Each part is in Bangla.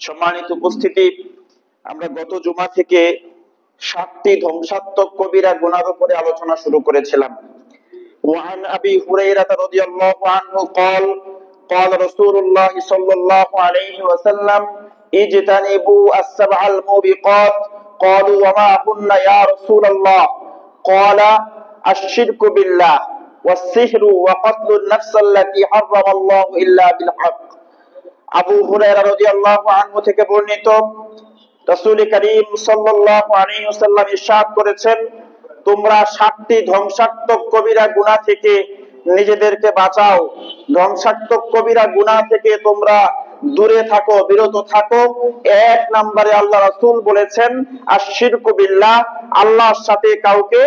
সম্মানিত উপস্থিতি, আমরা গত জুমা থেকে 7টি ধ্বংসাত্মক কবিরা গুনার উপরে আলোচনা শুরু করেছিলাম। وعن أبي هريرة رضي الله عنه قال قال رسول الله صلى الله عليه وسلم اجتنبوا السبع الموبقات قالوا وما هن يا رسول الله قال الشرك بالله والسحر وقتل النفس التي حرم الله إلا بالحق। আবু হুরায়রা রাদিয়াল্লাহু আনহু থেকে বর্ণিত, রাসূল করিম সাল্লাল্লাহু আলাইহি ওয়াসাল্লাম ইরশাদ করেছেন, তোমরা 7টি ধ্বংসাত্মক কবিরা গুনাহ থেকে নিজেদেরকে বাঁচাও। ধ্বংসাত্মক কবিরা গুনাহ থেকে তোমরা দূরে থাকো, বিরত থাকো। এক নম্বরে আল্লাহ রাসূল বলেছেন আশিরকু বিল্লাহ, আল্লাহর সাথে কাউকে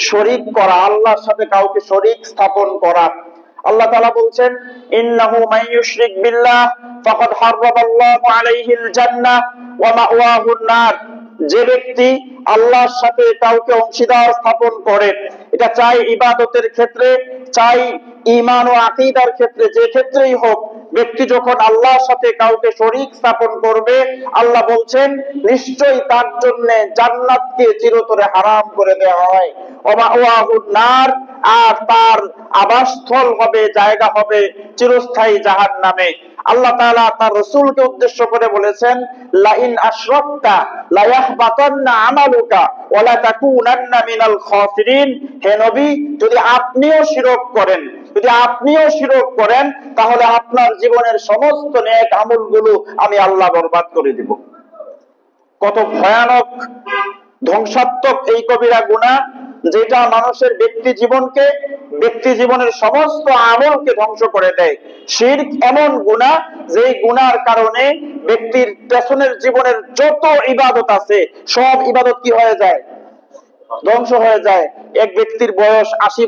শরীক করা, আল্লাহর সাথে কাউকে শরীক স্থাপন করা। আল্লাহ তাআলা বলছেন ইন্নাহু মান ইউশরিক বিল্লাহ ফাকাদ হারামাল্লাহু আলাইহিল জান্নাহ ওয়া মাওয়াহুন নার। যে ব্যক্তি আল্লাহর সাথে কাউকে অংশীদার স্থাপন করে, এটা চাই ইবাদতের ক্ষেত্রে, চাই ঈমান ও আকীদার ক্ষেত্রে, যে ক্ষেত্রেই হোক, ব্যক্তি যখন আল্লাহর সাথে কাউকে শরীক স্থাপন করবে, আল্লাহ বলছেন নিশ্চয়ই তার জন্য জান্নাতকে চিরতরে হারাম করে দেওয়া হয়। ওয়া মাওয়াহুন নার, আর তার আবাসস্থল হবে, জায়গা হবে চিরস্থায়ী জাহান্নামে। আল্লাহ তাআলা তার রাসূলকে উদ্দেশ্য করে বলেছেন লা ইন আশরাকতা লা ইয়াহবাতান্না আমালুকা ওয়া লা তাকুনান্না মিনাল খাসিরিন। হে নবী, যদি আপনিও শিরক করেন তাহলে আপনার জীবনের সমস্ত নেক আমলগুলো আমি আল্লাহ বরবাদ করে দেব। কত ভয়ানক ধ্বংসাত্মক এই কবিরা গুনাহ, যেটা মানুষের ব্যক্তি জীবনের সমস্ত আমলকে ধ্বংস করে দেয়। শিরক এমন গুনাহ, যে গুনার কারণে ব্যক্তির পেছনের জীবনের যত ইবাদত আছে সব ইবাদত কি হয়ে যায়? ধ্বংস হয়ে যায়। এক ব্যক্তির বয়স 80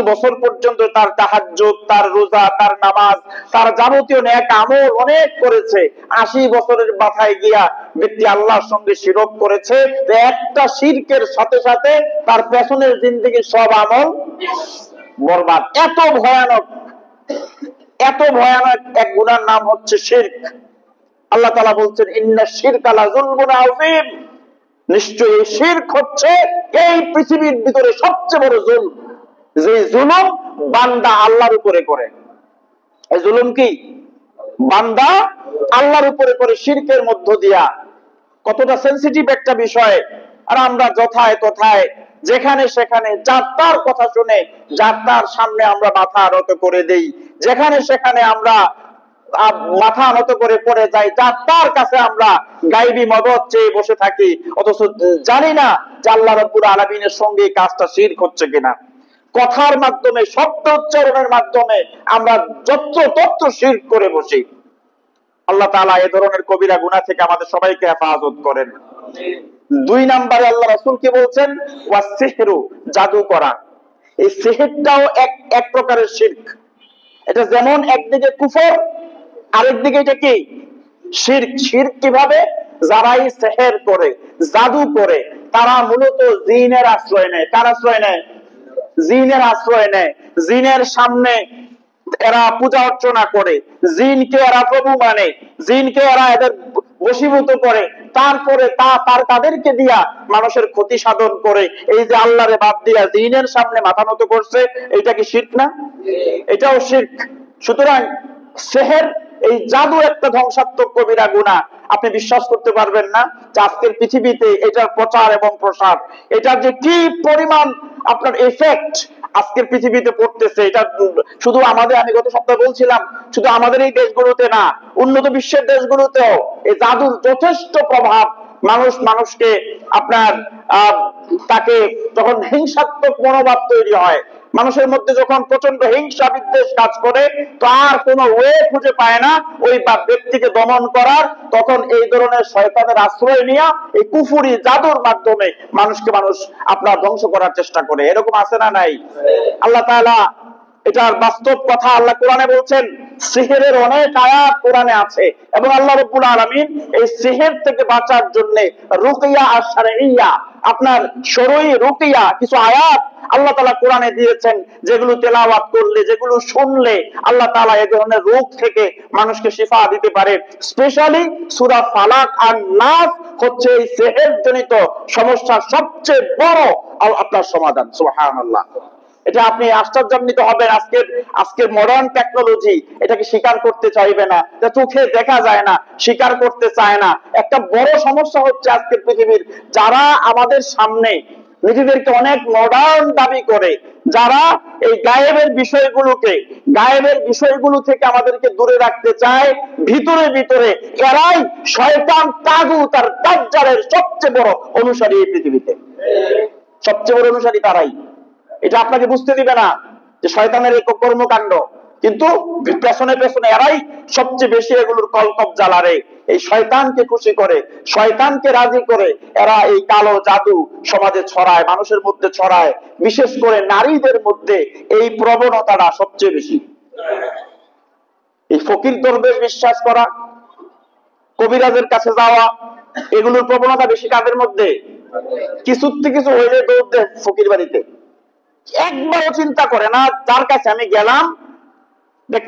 বছর পর্যন্ত তার তাহাজ্জুদ, তার রোজা, তার নামাজ, তার যাবতীয় নেক আমল অনেক করেছে। 80 বছরের মাথায় গিয়া ব্যক্তি আল্লাহর সঙ্গে শিরক করেছে। একটা শিরকের সাথে সাথে তার পেছনের জিন্দেগির সব আমল বরবাদ। এত ভয়ানক এক গুনার নাম হচ্ছে শিরক। আল্লাহ তাআলা বলছেন ইন্নাশ শিরকা লাযুলমুন আযীম। নিশ্চয়ই শিরক হচ্ছে এই পৃথিবীর ভিতরে সবচেয়ে বড় জুলম। যে জুলুম বান্দা আল্লাহর উপরে করে, এই জুলুম কি? বান্দা আল্লাহর উপরে করে শিরকের মধ্য দিয়া। কতটা সেনসিটিভ একটা বিষয়। আর আমরা যথায় তথায়, যেখানে সেখানে যার তার কথা শুনে যার তার সামনে আমরা মাথা নত করে দেই, যেখানে সেখানে আমরা মাথা নত করে পড়ে যাই, যার তার কাছে আমরা গায়বী মদদ চেয়ে বসে থাকি, অথচ জানি না যে আল্লাহ রাব্বুল আলামিনের সঙ্গে এই কাজটা শিরক হচ্ছে কিনা। কথার মাধ্যমে, শব্দ উচ্চারণের মাধ্যমে আমরা যত্র শিরক করে বসি। আল্লাহ তাআলা এই ধরনের কবিরা গুনাহ থেকে আমাদের সবাইকে হেফাজত করেন। 2 নম্বরে আল্লাহ রাসূল কি বলছেন? ওয়াসসিহরু, জাদু করা। এই সিহরটাও এক প্রকারের শিরক। এটা যেমন একদিকে কুফর, আরেকদিকে এটা কি? শিরক। শিরক কিভাবে? যারাই সিহর করে, জাদু করে, তারা মূলত জিনের আশ্রয় নেয়। কার আশ্রয় নেয়? জিনের আশ্রয় নেয়। জিনের সামনে এরা পূজা অর্চনা করে, জিনকে এরা প্রভু মানে, জিনকে এরা এদের বশীভূত করে, তারপরে তাদেরকে দিয়া মানুষের ক্ষতি সাধন করে। এই যে আল্লাহরে বাদ দিয়া জিনের সামনে মাথা নত করছে, এটা কি শিরক না? এটাও শিরক। সুতরাং সিহর, এই জাদু একটা ধ্বংসাত্মক কবিরা গুনাহ। আপনি বিশ্বাস করতে পারবেন না যে আজকের পৃথিবীতে এটার প্রচার এবং প্রসার, এটার যে কি পরিমাণ আপনার এফেক্ট আজকের পৃথিবীতে পড়তেছে। এটা শুধু আমি গত সপ্তাহে বলছিলাম, শুধু আমাদের এই দেশগুলোতে না, উন্নত বিশ্বের দেশগুলোতেও এই জাদুর যথেষ্ট প্রভাব। মানুষকে আপনার তাকে যখন হিংসাত্মক মনোভাব তৈরি হয়, মানুষের মধ্যে যখন প্রচন্ড হিংসা বিদ্বেষ কাজ করে, তো আর কোনো ওয়ে খুঁজে পায় না ওই ব্যক্তিকে দমন করার, তখন এই ধরনের শয়তানের আশ্রয় নিয়ে এই কুফরি জাদুর মাধ্যমে মানুষ আপনার ধ্বংস করার চেষ্টা করে। এরকম আছে না নাই? আল্লাহ তাআলা এটার বাস্তব কথা আল্লাহ কোরআনে বলছেন। সিহরের অনেক আয়াত কোরআনে আছে, এবং আল্লাহ রাব্বুল আলামিন এই সিহর থেকে বাঁচার জন্য রুকিয়া আর শারঈয়া আপনার শরঈ রুকিয়া কিছু আয়াত আল্লাহ তাআলা কোরআনে দিয়েছেন, যেগুলো তেলাওয়াত করলে, যেগুলো শুনলে আল্লাহ তাআলা এই ধরনের রোগ থেকে মানুষকে শিফা দিতে পারে। স্পেশালি সূরা ফালাক আর নাস হচ্ছে এই সেহের জনিত সমস্যার সবচেয়ে বড় আপনার সমাধান। সুবহানাল্লাহ। এটা আপনি আশ্চর্যান্বিত হবেন। আজকে মডার্ন টেকনোলজি এটাকে স্বীকার করতে চাইবে না, এটা চোখে দেখা যায় না, স্বীকার করতে চায় না। একটা বড় সমস্যা হচ্ছে আজকে পৃথিবীর, যারা আমাদের সামনে নিজেদেরকে অনেক মডার্ন দাবি করে, যারা এই গায়েবের বিষয়গুলো থেকে আমাদেরকে দূরে রাখতে চায়, ভিতরে ভিতরে এরাই শয়তান, তাগুত আর দাজ্জালের সবচেয়ে বড় অনুসারী এই পৃথিবীতে। সবচেয়ে বড় অনুসারী তারাই। এটা আপনাকে বুঝতে দিবে না যে শয়তানের এই কর্মকাণ্ড, কিন্তু পেছনে পেছনে এরাই সবচেয়ে বেশি এগুলোর কলকব্জা লাড়ে। এই শয়তানকে খুশি করে, শয়তানকে রাজি করে এরা এই কালো জাদু সমাজে ছড়ায়, মানুষের মধ্যে ছড়ায়। বিশেষ করে নারীদের মধ্যে এই প্রবণতাটা সবচেয়ে বেশি। এই ফকির দরবেশ বিশ্বাস করা, কবিরাজের কাছে যাওয়া, এগুলোর প্রবণতা বেশি কাদের মধ্যে? কিছুর থেকে কিছু হইলে দৌড় দেয় ফকির বাড়িতে। একবারও চিন্তা করে না যার কাছে আমি গেলাম,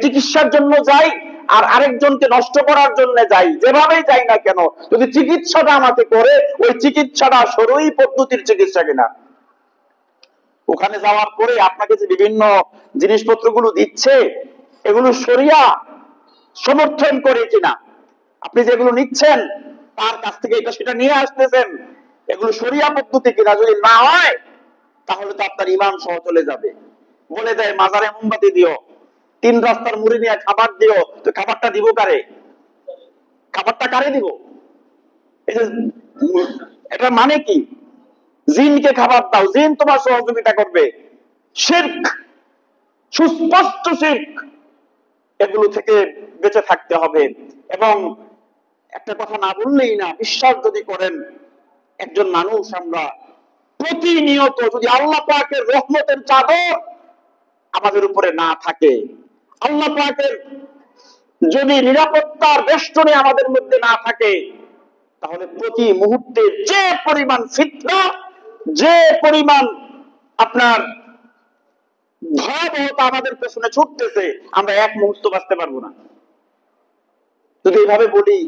চিকিৎসার জন্য যাই আর আরেকজনকে নষ্ট করার জন্য যাই, যেভাবেই যাই না কেন, যদি চিকিৎসাটা আমাকে করে, ওই চিকিৎসাটা শরঈ পদ্ধতির চিকিৎসা কিনা। ওখানে যাওয়ার পরে আপনাকে যে বিভিন্ন জিনিসপত্রগুলো দিচ্ছে, এগুলো শরিয়া সমর্থন করে কিনা, আপনি যেগুলো নিচ্ছেন তার কাছ থেকে এটা সেটা নিয়ে আসতেছেন, এগুলো শরিয়া পদ্ধতি কিনা। যদি না হয় তাহলে তো আপনার ঈমান সহ চলে যাবে। বলে দেয় মাজারে মোমবাতি দিও, 3 রাস্তার মুড়ি নিয়ে খাবার দিও, তো খাবারটা দিব কারে? খাবারটা কারে দিব? এটা মানে কি? জিনকে খাবার দাও, জিন তোমার সহযোগিতা করবে। শিরক, সুস্পষ্ট শিরক, এগুলো থেকে বেঁচে থাকতে হবে। এবং একটা কথা না বললেই না, বিশ্বাস যদি করেন, একজন মানুষ আমরা প্রতিনিয়ত যদি আল্লাহ পাকের রহমতের চাদর আমাদের উপরে না থাকে, আল্লাহ পাকের যদি নিরাপত্তার বেষ্টনী আমাদের মধ্যে না থাকে, তাহলে প্রতি মুহূর্তে যে পরিমাণ ফিতনা, যে পরিমাণ আপনার ভয়াবহতা আমাদের পেছনে ছুটতেছে, আমরা এক মুহূর্ত বাঁচতে পারবো না। যদি এইভাবে বলি,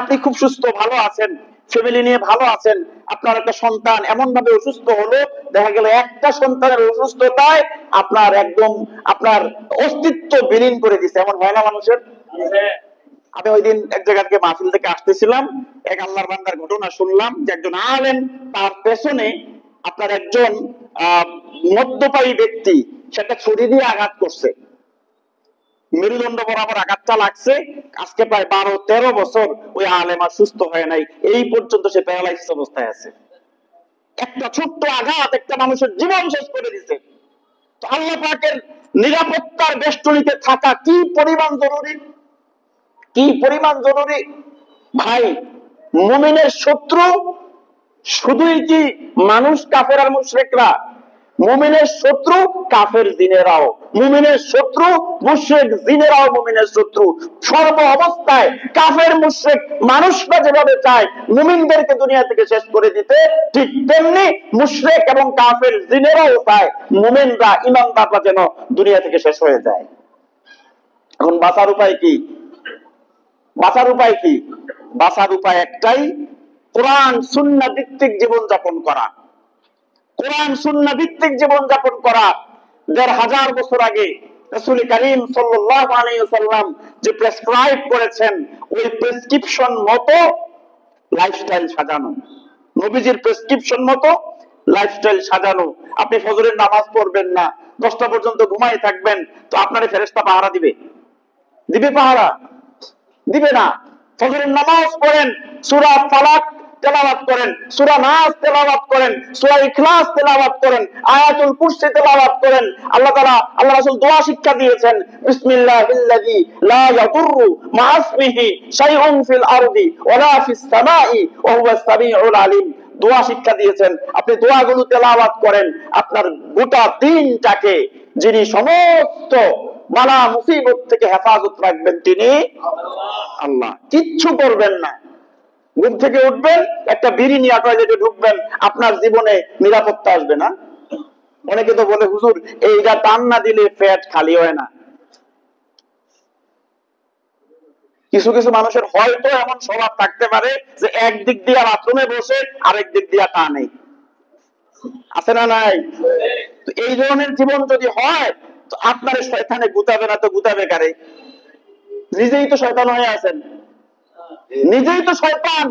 আপনি খুব সুস্থ ভালো আছেন, ফ্যামিলি নিয়ে ভালো আছেন, আপনার একটা সন্তান এমন ভাবে অসুস্থ হলো, দেখা গেল একটা সন্তানের অসুস্থতায় আপনার একদম আপনার অস্তিত্ব বিলীন করে দিচ্ছে, এমন হয় না মানুষের? আমি ওই দিন এক জায়গা থেকে মাহফিল থেকে আসতেছিলাম, এক আল্লাহর বান্দার ঘটনা শুনলাম যে একজন আলেম, তার পেছনে আপনার একজন মদ্যপায়ী ব্যক্তি সেটা ছুরি দিয়ে আঘাত করছে, মেরুদণ্ড বরাবর আঘাতটা লাগছে। আজকে প্রায় 12-13 বছর ওই আলেম আর সুস্থ হয় নাই, এই পর্যন্ত সে প্যারালাইসিস অবস্থায় আছে। একটা ছোট্ট আঘাত একটা মানুষের জীবন শেষ করে দিছে। তো আল্লাহ পাকের নিরাপত্তার বেষ্টনীতে থাকা কি পরিমাণ জরুরি, কি পরিমাণ জরুরি ভাই। মুমিনের শত্রু শুধুই কি মানুষ, কাফের আর মুশরিকরা? মুমিনের শত্রু কাফের জিনেরাও, মুমিনের শত্রু মুশরিক জিনেরাও মুমিনের শত্রু। সর্ব অবস্থায় কাফের মুশরিক মানুষরা যেভাবে চায় মুমিনদেরকে দুনিয়া থেকে শেষ করে দিতে, ঠিক তেমনি মুশরিক এবং কাফের জিনেরাও চায় মুমিনরা, ঈমানদাররা যেন দুনিয়া থেকে শেষ হয়ে যায়। এখন বাঁচার উপায় কি? বাঁচার উপায় কি? বাঁচার উপায় একটাই, কোরআন সুন্নাহ ভিত্তিক জীবন যাপন করা। কোরআন সুন্নাহ ভিত্তিক জীবন যাপন করা। ১৫০০ বছর আগে রাসূল করিম সাল্লাল্লাহু আলাইহি ওয়াসাল্লাম যে প্রেসক্রাইব করেছেন, ওই প্রেসক্রিপশন মতো লাইফস্টাইল সাজানো, নবীজির প্রেসক্রিপশন মতো লাইফস্টাইল সাজানো। আপনি ফজরের নামাজ পড়বেন না, 10টা পর্যন্ত ঘুমায় থাকবেন, তো আপনার ফেরেশতা পাহারা দিবে? দিবে পাহারা? দিবে না। ফজরের নামাজ পড়েন, সূরা ফালাক তেলাওয়াত করেন, সূরা নাস তেলাওয়াত করেন, সূরা ইখলাস তেলাওয়াত করেন, আয়াতুল কুরসি তেলাওয়াত করেন। আল্লাহ তাআলা, আল্লাহ রাসূল দোয়া শিক্ষা দিয়েছেন, বিসমিল্লাহিল্লাযী লা ইয়াদুররু মা ইসমিহি শাইউন ফিল আরদি ওয়ালা ফিস সামাই ওয়া হুয়াস সামিউল আলিম। দোয়া শিক্ষা দিয়েছেন, আপনি দোয়াগুলো তেলাওয়াত করেন, আপনার গোটা দিনটাকে যিনি সমস্ত বালা মুসিবত থেকে হেফাজত রাখবেন তিনি আল্লাহ। কিচ্ছু করবেন না, ঘুম থেকে উঠবেন, একটা বিড়ি নিয়ে টয়লেটে ঢুকবেন, আপনার জীবনে নিরাপত্তা আসবে না? অনেকে তো বলে হুজুর এইটা টান না দিলে পেট খালি হয় না। কিছু কিছু মানুষের হয়তো এমন স্বভাব থাকতে পারে যে একদিক দিয়ে বাথরুমে বসে আরেক দিক দিয়ে টানে, আছে না নাই? তো এই ধরনের জীবন যদি হয় তো আপনার শয়তানে গুতাবে না তো গুতাবে কারে? নিজেই তো শয়তান হয়ে আছেন, নিজেই তো শয়তান।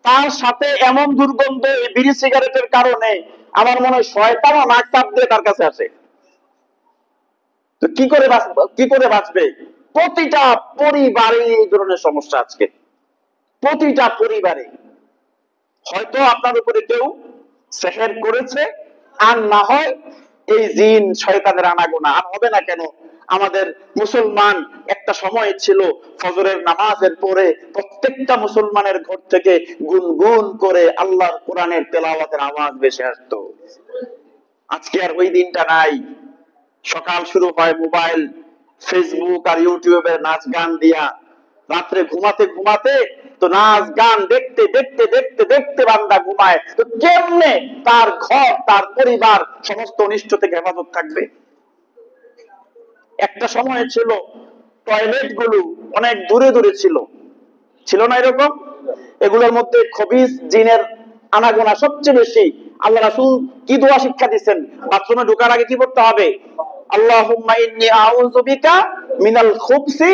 তার সাথে এমন দুর্গন্ধ এই বিড়ি সিগারেটের কারণে আমার মনে হয় শয়তানও নাক চাপ দিয়ে তার কাছে আসে। তো কি করে বাঁচবে? প্রতিটা পরিবারে এই ধরনের সমস্যা আজকে, প্রতিটা পরিবারে। হয়তো আপনার উপরে কেউ সেহের করেছে, আর না হয় এই জিন শয়তানের আনাগোনা। আর হবে না কেন? আমাদের মুসলমান একটা সময় ছিল ফজরের নামাজের পরে প্রত্যেকটা মুসলমানের ঘর থেকে গুনগুন করে আল্লাহর কোরআনের তেলাওয়াতের আওয়াজ ভেসে আসতো। আজকে আর ওই দিনটা নাই। সকাল শুরু হয় মোবাইল, ফেসবুক আর ইউটিউবের নাচ গান দিয়া, রাত্রে ঘুমাতে ঘুমাতে তো নাচ গান দেখতে দেখতে দেখতে দেখতে বান্দা ঘুমায়। তো কেমনে তার ঘর, তার পরিবার সমস্ত অনিষ্ট থেকে হেফাজত থাকবে? একটা সময় ছিল টয়লেট গুলো অনেক দূরে দূরে ছিল, ছিল না এরকম? এগুলোর মধ্যে খবিস জিনের আনাগোনা সবচেয়ে বেশি। আল্লাহ রাসূল কি দোয়া শিক্ষা দিচ্ছেন? বাথরুমে ঢোকার আগে কি করতে হবে? আল্লাহুম্মা ইন্নী আউযু বিকা মিনাল খুবসি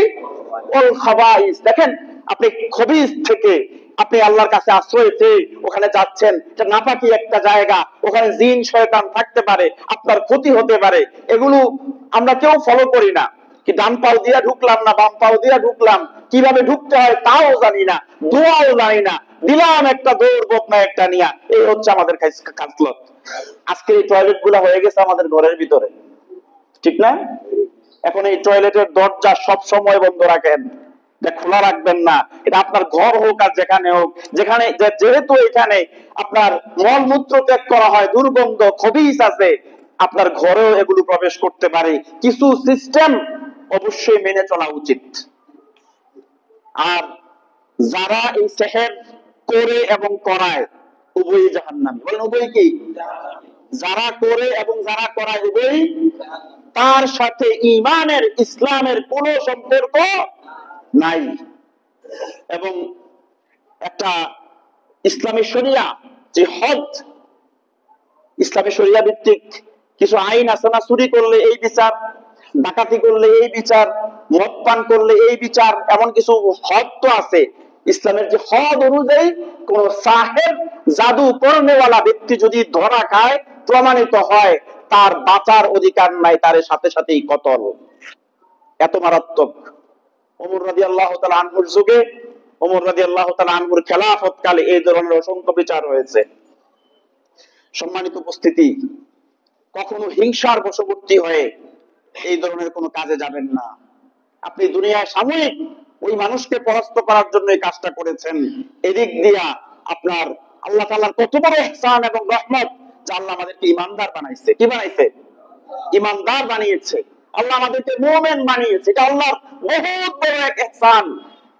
ওয়াল খাবাইস। দেখেন, আপনি খবিস থেকে আপনি আল্লাহর কাছে আশ্রয় চেয়ে ওখানে যাচ্ছেন। এটা নাপাকি একটা জায়গা, ওখানে জিন শয়তান থাকতে পারে, আপনার ক্ষতি হতে পারে। এগুলো আমরা কেউ ফলো করি না। কি ডান পাও দিয়া ঢুকলাম না বাম পাও দিয়া ঢুকলাম, কিভাবে ঢুকতে হয় তাও জানি না, দোয়াও জানি না, দিলাম একটা দৌড় বকনা একটা নিয়া। এই হচ্ছে আমাদের খাসলত। আজকে এই টয়লেট গুলা হয়ে গেছে আমাদের ঘরের ভিতরে, ঠিক না? এখন এই টয়লেটের দরজা সব সময় বন্ধ রাখেন, এটা খোলা রাখবেন না। এটা আপনার ঘর হোক আর যেখানে হোক, যেখানে যেহেতু এখানে আপনার মলমূত্র ত্যাগ করা হয়, দুর্গন্ধ খবিস আছে, আপনার ঘরেও এগুলো প্রবেশ করতে পারে। কিছু সিস্টেম অবশ্যই মেনে চলা উচিত। আর যারা এই সেহের করে এবং করায় উভয়ই জাহান্নামী। বলেন উভয় কি? যারা করে এবং যারা করায় উভয়ই, তার সাথে ঈমানের ইসলামের কোনো সম্পর্ক নাই। এবং একটা ইসলামী শরিয়া যে হদ, ইসলামী শরিয়া ভিত্তিক কিছু আইন আছে না? চুরি করলে এই বিচার, ডাকাতি করলে এই বিচার, মদ পান করলে এই বিচার, এমন কিছু হদ তো আছে। ইসলামের যে হদ অনুযায়ী কোন সাহেব জাদু করনেওয়ালা ব্যক্তি যদি ধরা খায়, প্রমাণিত হয়, তার বাঁচার অধিকার নাই, তার সাথে সাথেই কতল। এত মারাত্মক। ওমর রাদিয়াল্লাহু তাআলা আনহুর যুগে, ওমর রাদিয়াল্লাহু তাআলা আনহুর খেলাফত কালে এই ধরনের অসংখ্য বিচার হয়েছে। সম্মানিত উপস্থিতি, কখনো হিংসার বশবর্তী হয়ে এই ধরনের কোনো কাজে যাবেন না। আপনি দুনিয়ায় সাময়িক ওই মানুষকে পরাস্ত করার জন্য এই কাজটা করেছেন, এদিক দিয়া আপনার আল্লাহ তাআলার কত বড় ইহসান এবং রহমত যে আল্লাহ আমাদেরকে ঈমানদার বানাইছে। কি বানাইছে? ঈমানদার বানিয়েছে। আল্লাহ আমাদেরকে মুমিন বানিয়েছে। এটা আল্লাহর বহুত বড় এক ইহসান।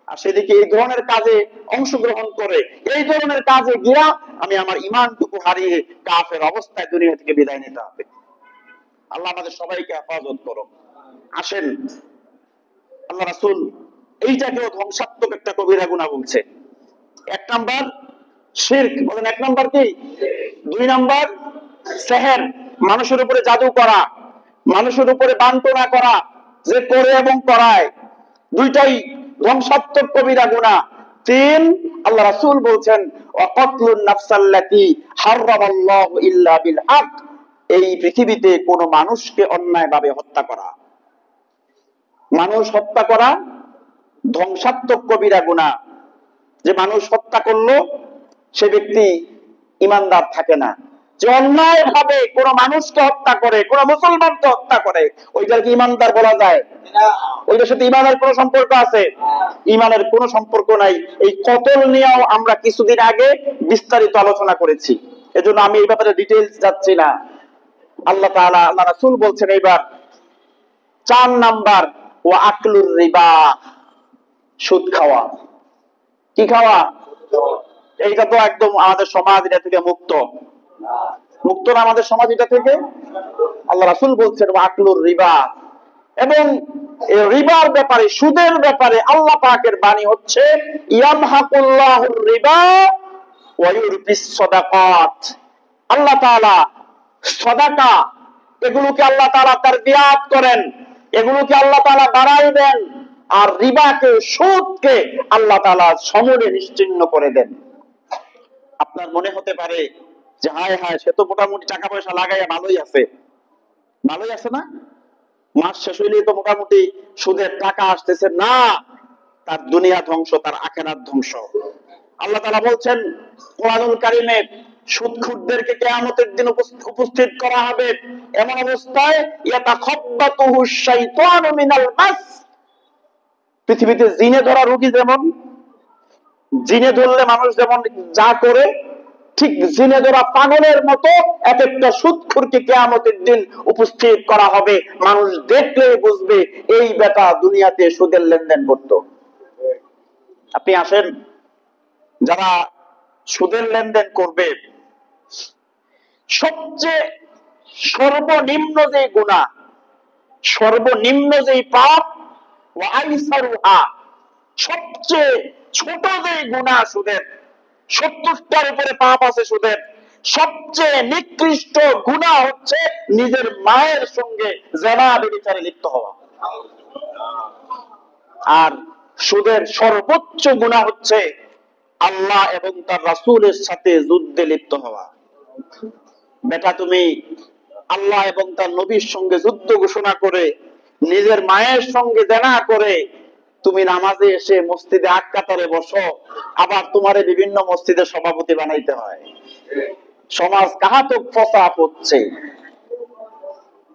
আর সেদিকে এই ধরনের কাজে অংশগ্রহণ করে, এই ধরনের কাজে গিয়া আমি আমার ঈমানটুকু হারিয়ে কাফের অবস্থায় দুনিয়া থেকে বিদায় নিতে হবে। আল্লাহ আমাদের সবাইকে হেফাজত করুন। আসেন, আল্লাহ রাসূল এইটাকেও ধ্বংসাত্মক একটা কবিরা গুনাহ বলছে। এক নাম্বার শিরক। বলেন এক নাম্বার কি? দুই নাম্বার সেহের, মানুষের উপরে জাদু করা, মানুষের উপরে বান্তনা করা, যে করে এবং করায়, দুইটাই ধ্বংসাত্মক কবিরা গুনাহ। তিন, আল্লাহ রাসূল বলছেন ওয়াকাতলুন নাফসাল্লাতী হারামাল্লাহু ইল্লা বিল হক, এই পৃথিবীতে কোন মানুষকে অন্যায়ভাবে হত্যা করা। মানুষ হত্যা করা ধ্বংসাত্মক কবিরা গুনাহ। যে মানুষ হত্যা করলো সে ব্যক্তি ঈমানদার থাকে না। যে অন্যায় ভাবে কোন মানুষকে হত্যা করে, কোন মুসলমানকে হত্যা করে, ওইটার কি ঈমানদার বলা যায়? ওইটার সাথে ঈমানের কোন সম্পর্ক আছে? ঈমানের কোন সম্পর্ক নাই। এই কতল নিয়েও আমরা কিছুদিন আগে বিস্তারিত আলোচনা করেছি, এজন্য আমি এই ব্যাপারে ডিটেইলস যাচ্ছি না। আল্লাহ তাআলা, আল্লাহ রাসূল বলছেন এইবার 4 নাম্বার, ওয়া আকলুর রিবা, সুদ খাওয়া। কি কি খাওয়া? এইটা তো একদম আমাদের সমাজ এটা থেকে মুক্ত। মুক্ত না আমাদের সমাজ এটা থেকে? আল্লাহ রাসূল বলছেন আকলুর রিবা, এবং রিবার ব্যাপারে, সুদের ব্যাপারে আল্লাহ পাকের বাণী হচ্ছে ইয়ামহাকুল্লাহুর রিবা ওয়া ইউরবিস সাদাকাত। আল্লাহ তাআলা সাদাকা এগুলোকে আল্লাহ তাআলা তারবিয়াত করেন, এগুলোকে আল্লাহ তাআলা বাড়াই দেন, আর রিবাকে, সুদকে আল্লাহ তাআলা সমূলে নিশ্চিহ্ন করে দেন। আপনার মনে হতে পারে যে হায় হায়, সে তো মোটামুটি টাকা পয়সা লাগাইয়া ভালোই আছে। ভালোই আছে না? মাস শেষ হইলেই তো মোটামুটি সুদের টাকা আসতেছে না, তার দুনিয়া ধ্বংস, তার আখিরাত ধ্বংস। আল্লাহ তাআলা বলছেন কোরআনুল কারীমে, সুদখোরদেরকে কিয়ামতের দিন উপস্থিত করা হবে এমন অবস্থায় ইয়াতাখাব্বাতুহুশ শাইতানু মিনাল মাস। পৃথিবীতে জিনে ধরা রোগী যেমন, জিনে ধরলে মানুষ যেমন যা করে, ঠিক জিনে ধরা পাগলের মতো এক একটা সুদখোরকে কিয়ামতের দিন উপস্থিত করা হবে। মানুষ দেখলেই বুঝবে এই বেটা দুনিয়াতে সুদের লেনদেন করতো। আপনি আসেন, যারা সুদের লেনদেন করবে, সবচেয়ে সর্বনিম্ন যে গুনাহ, সর্বনিম্ন যে পাপ, ওয়া আইসারুহা, সবচেয়ে ছোট যে গুনাহ সুদের, 70টার উপরে পাপ আছে সুদের, সবচেয়ে নিকৃষ্ট গুনাহ হচ্ছে নিজের মায়ের সঙ্গে জিনা ব্যভিচারে লিপ্ত হওয়া। আর সুদের সর্বোচ্চ গুনাহ হচ্ছে আল্লাহ এবং তার রাসূলের সাথে যুদ্ধে লিপ্ত হওয়া। বেটা, তুমি আল্লাহ এবং তার নবীর সঙ্গে যুদ্ধ ঘোষণা করে, নিজের মায়ের সঙ্গে জিনা করে তুমি নামাজে এসে মসজিদে আট কাতারে বসো, আবার তোমারে বিভিন্ন মসজিদের সভাপতি বানাইতে হয়। সমাজ কাহাতক ফসাদ হচ্ছে,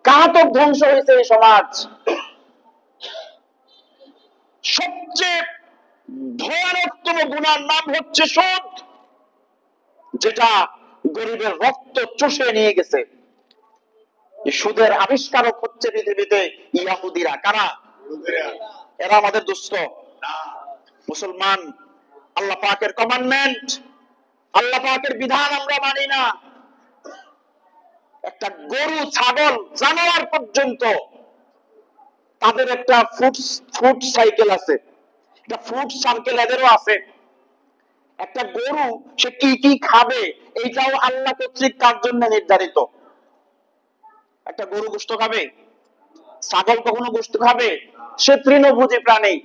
কাহাতক ধ্বংস হয়েছে এই সমাজ। সবচেয়ে ভয়ানকতম গুনার নাম হচ্ছে সুদ, যেটা গরিবের রক্ত চুষে নিয়ে গেছে। সুদের আবিষ্কারক হচ্ছে পৃথিবীতে ইহুদিরা। কারা? এরা আমাদের দুষ্ট মুসলমান। আল্লাহ পাকের কমান্ডমেন্ট, আল্লাহ পাকের বিধান আমরা মানি না। একটা গরু, ছাগল, জানোয়ার পর্যন্ত তাদের একটা ফুড সাইকেল আছে, একটা ফুড সার্কেল এদেরও আছে। একটা গরু সে কি কি খাবে এইটাও আল্লাহ কর্তৃক তার জন্য নির্ধারিত। একটা গরু গোশত খাবে, ছাগল কখনো গোশত খাবে? সে তৃণভোজী প্রাণী,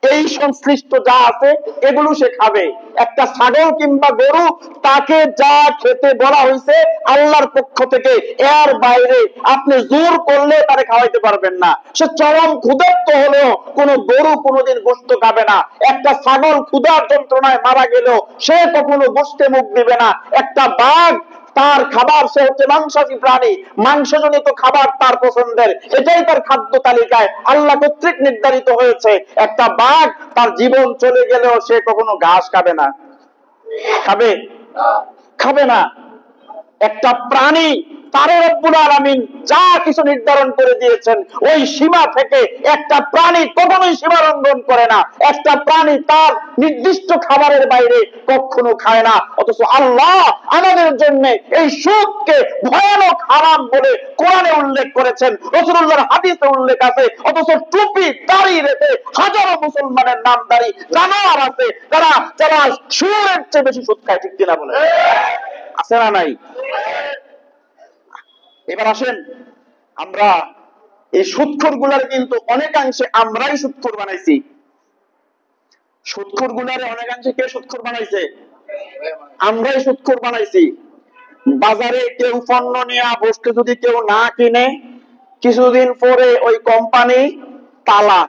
এই সংশ্লিষ্ট যা আছে এগুলো সে খাবে। একটা ছাগল কিংবা গরু, তাকে যা খেতে বলা হয়েছে আল্লাহর পক্ষ থেকে, এর বাইরে আপনি জোর করলে তারে খাওয়াইতে পারবেন না। সে চরম ক্ষুধার্ত হলেও কোন গরু কোনোদিন গোশত খাবে না। একটা ছাগল ক্ষুধার যন্ত্রণায় মারা গেলেও সে কখনো গোশতে মুখ দিবে না। একটা বাঘ, তার খাবার, সে হচ্ছে মাংসাশী প্রাণী, মাংসজনিত খাবার তার পছন্দের, এটাই তার খাদ্য তালিকায় আল্লাহ কর্তৃক নির্ধারিত হয়েছে। একটা বাঘ তার জীবন চলে গেলেও সে কখনো ঘাস খাবে না। খাবে? খাবে না। একটা প্রাণী, তারে রব্বুল আলামিন যা কিছু নির্ধারণ করে দিয়েছেন ওই সীমা থেকে একটা প্রাণী কখনোই সীমা লঙ্ঘন করে না। একটা প্রাণী তার নির্দিষ্ট খাবারের বাইরে কখনো খায় না। অথচ আল্লাহ আমাদের জন্য এই সুদকে ভয়ানক হারাম বলে কোরআনে উল্লেখ করেছেন, রাসূলুল্লাহর হাদিসে উল্লেখ আছে। অথচ টুপি দাড়ি রেখে হাজারো মুসলমানের নামধারী জানোয়ার আছে যারা সুরের চেয়ে বেশি সুদ খায়। ঠিক কিনা বলে? আছে না নাই? এবার আসেন, আমরা এই সুদখোর গুলার কিন্তু অনেকাংশে আমরাই সুদখোর বানাইছি। সুদখোর গুলারে অনেকাংশে কে সুদখোর বানাইছে? আমরাই সুদখোর বানাইছি। বাজারে কেউ পণ্য নিয়ে বসতে যদি কেউ না কিনে, কিছুদিন পরে ওই কোম্পানি তালা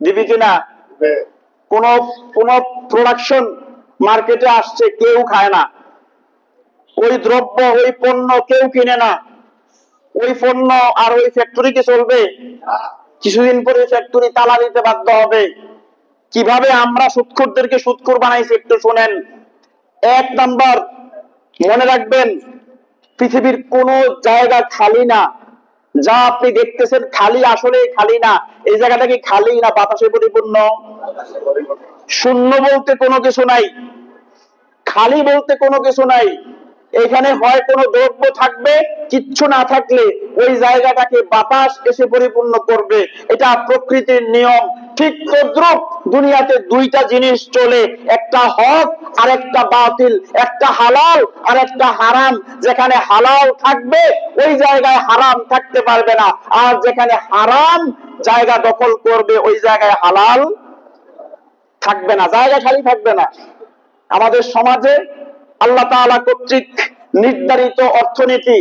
দিবি কিনা? কোন প্রোডাকশন মার্কেটে আসছে, কেউ খায় না ওই দ্রব্য, ওই পণ্য কেউ কিনে না। ওই পণ্য আর ওই ফ্যাক্টরি কি চলবে? কিছুদিন পরে ফ্যাক্টরি তালা দিতে বাধ্য হবে। কিভাবে আমরা সুদখোরদেরকে সুদখোর বানাইছি একটু শুনেন। এক নাম্বার, মনে রাখবেন, পৃথিবীর কোন জায়গা খালি না যা আপনি দেখতেছেন খালি, আসলে খালি না। এই জায়গাটা কি খালি না বাতাসে পরিপূর্ণ? শূন্য বলতে কোনো কিছু নাই, খালি বলতে কোনো কিছু নাই। এখানে হয় কোনো দ্রব্য থাকবে, কিচ্ছু না থাকলে ওই জায়গাটাকে বাতাস এসে পরিপূর্ণ করবে। এটা প্রকৃতির নিয়ম। ঠিক তদ্রুপ দুনিয়াতে দুইটা জিনিস চলে, একটা হক আর একটা বাতিল, একটা হালাল আর একটা হারাম। যেখানে হালাল থাকবে ওই জায়গায় হারাম থাকতে পারবে না, আর যেখানে হারাম জায়গা দখল করবে ওই জায়গায় হালাল থাকবে না, জায়গা খালি থাকবে না। আমাদের সমাজে আল্লাহ তাআলা কর্তৃক নির্ধারিত অর্থনীতি,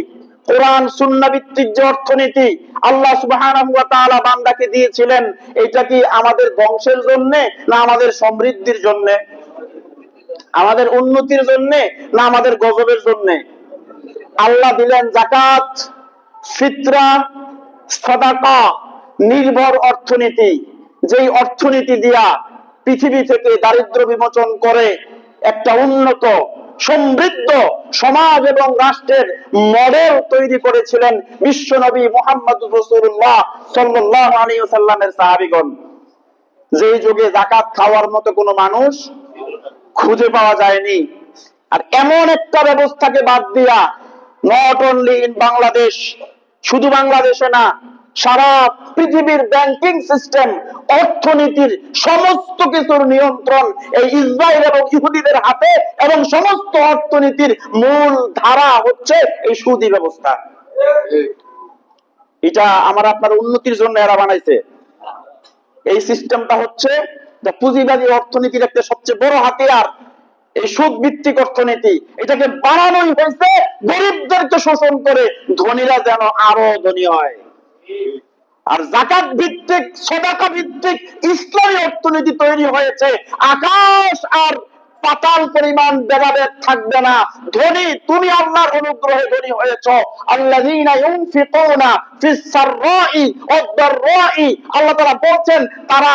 কোরআন সুন্নাহ ভিত্তিক যে অর্থনীতি আল্লাহ সুবহানাহু ওয়া তাআলা বান্দাকে দিয়েছিলেন, এটা কি আমাদের ধ্বংসের জন্য না আমাদের সমৃদ্ধির জন্য? আমাদের উন্নতির জন্য না আমাদের গজবের জন্য? আল্লাহ দিলেন যাকাত, ফিতরা, সাদাকা নির্ভর অর্থনীতি, যেই অর্থনীতি দিয়া পৃথিবী থেকে দারিদ্র্য বিমোচন করে একটা উন্নত সমৃদ্ধ সমাজ এবং রাষ্ট্রের মডেল তৈরি করেছিলেন বিশ্বনবী মুহাম্মদুর রাসূলুল্লাহ সাল্লাল্লাহু আলাইহি ওয়াসাল্লামের সাহাবীগণ। যেই যুগে যাকাত খাওয়ার মতো কোনো মানুষ খুঁজে পাওয়া যায়নি। আর এমন একটা ব্যবস্থাকে বাদ দিয়া, নট অনলি ইন বাংলাদেশ, শুধু বাংলাদেশে না, সারা পৃথিবীর ব্যাংকিং সিস্টেম, অর্থনীতির সমস্ত কিছুর নিয়ন্ত্রণ এই ইসরায়েল এবং ইহুদিদের হাতে, এবং সমস্ত অর্থনীতির মূল ধারা হচ্ছে এই সুদী ব্যবস্থা। এটা আমার আপনার উন্নতির জন্য এরা বানাইছে। এই সিস্টেমটা হচ্ছে পুঁজিবাদী অর্থনীতির একটা সবচেয়ে বড় হাতিয়ার, এই সুদ ভিত্তিক অর্থনীতি। এটাকে বানানোই হয়েছে গরিবদেরকে শোষণ করে ধনীরা যেন আরো ধনী হয়। আর যাকাত ভিত্তিক, সাদাকা ভিত্তিক ইসলামী অর্থনীতি তৈরি হয়েছে, আকাশ আর পাতাল পরিমাণ ভেদাভেদ থাকবে না। ধনী তুমি আল্লাহর অনুগ্রহে ধনী হয়েছো। আল্লাযীনা ইউনফিকুনা ফিস সাররাই ওয়াদ দাররাই, আল্লাহ তাআলা বলছেন তারা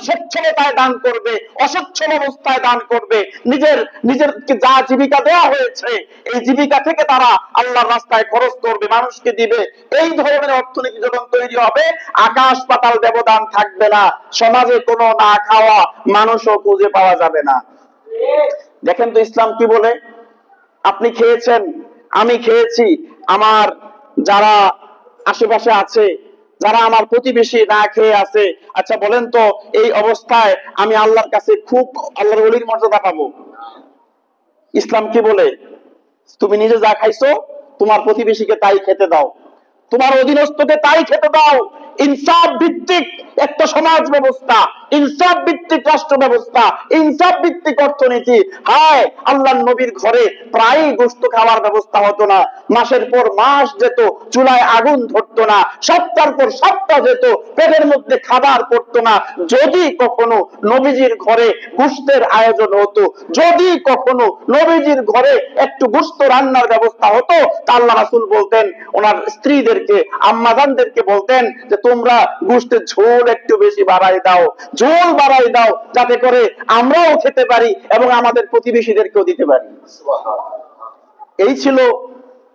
সচ্ছলতায় দান করবে, অসচ্ছল অবস্থায় দান করবে। নিজের যা জীবিকা দেওয়া হয়েছে এই জীবিকা থেকে তারা আল্লাহর রাস্তায় খরচ করবে, মানুষকে দিবে। এই ধরনের অর্থনীতি যখন তৈরি হবে, আকাশ পাতাল ব্যবধান থাকবে না, সমাজে কোনো না খাওয়া মানুষও খুঁজে পাওয়া যাবে না। দেখেন তো ইসলাম কি বলে। আপনি খেয়েছেন, আমি খেয়েছি, আমার যারা আশেপাশে আছে, যারা আমার প্রতিবেশী না খেয়ে আছে, আচ্ছা বলেন তো এই অবস্থায় আমি আল্লাহর কাছে খুব আল্লাহর ওলির মর্যাদা পাবো? ইসলাম কি বলে? তুমি নিজে যা খাইছো তোমার প্রতিবেশীকে তাই খেতে দাও, তোমার অধীনস্থকে তাই খেতে দাও। ইনসাফ ভিত্তিক একটা সমাজ ব্যবস্থা, ইনসাফ ভিত্তিক রাষ্ট্র ব্যবস্থা, ইনসাফ ভিত্তিক অর্থনীতি। হায়, আল্লাহর নবীর ঘরে প্রায় গোশত খাওয়ার ব্যবস্থা হতো না, মাসের পর মাস যেত, চুলায় আগুন ধরতো না, সপ্তাহের পর সপ্তাহ যেত, পেটের মধ্যে খাবার পড়তো না। যদি কখনো নবীজির ঘরে গোশতের আয়োজন হতো, যদি কখনো নবীজির ঘরে একটু গোশত রান্নার ব্যবস্থা হতো, তা আল্লাহ রাসূল বলতেন ওনার স্ত্রীদেরকে, আম্মাজানদেরকে বলতেন যে তোমরা গোশতের ঝোল একটু বেশি বাড়াই দাও, ঝোল বাড়াই দাও, যাতে করে আমরাও খেতে পারি এবং আমাদের প্রতিবেশীদেরকেও দিতে পারি। এই ছিল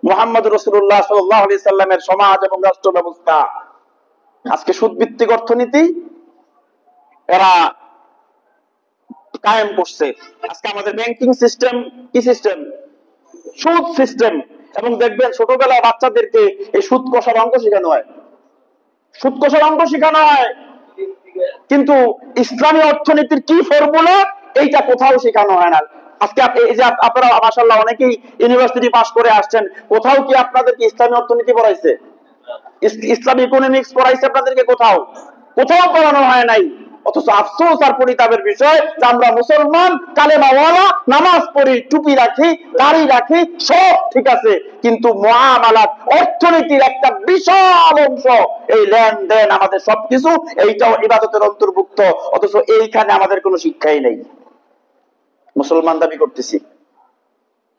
মুহাম্মদ রাসূলুল্লাহ সাল্লাল্লাহু আলাইহি সাল্লামের সমাজ এবং রাষ্ট্র ব্যবস্থা। আজকে সুদ ভিত্তিক অর্থনীতি এরা কায়েম করছে। আজকে আমাদের ব্যাংকিং সিস্টেম কি সিস্টেম? সুদ সিস্টেম। এবং দেখবেন ছোটবেলায় বাচ্চাদেরকে এই সুদ কষার অঙ্ক শেখানো হয়, সুদ কষার অঙ্ক শেখানো হয়, কিন্তু ইসলামী অর্থনীতির কি ফর্মুলা এইটা কোথাও শেখানো হয় না। আজকে এই যে আপনারা মাশাআল্লাহ অনেকেই ইউনিভার্সিটি পাস করে আসছেন, কোথাও কি আপনাদেরকে ইসলামী অর্থনীতি পড়াইছে? ইসলামী ইকোনমিক্স পড়াইছে আপনাদেরকে? কোথাও কোথাও পড়ানো হয় নাই। অথচ আফসোস আর পরিতাপের বিষয় যে আমরা মুসলমান, কালেমাওয়ালা, নামাজ পড়ি, টুপি রাখি, দাড়ি রাখি, সব ঠিক আছে, কিন্তু মুআমালাত অর্থনীতির একটা বিশাল অংশ, এই লেনদেন আমাদের সবকিছু এইটাও ইবাদতের অন্তর্ভুক্ত, অথচ এইখানে আমাদের কোনো শিক্ষাই নেই। মুসলমান দাবি করতেছি,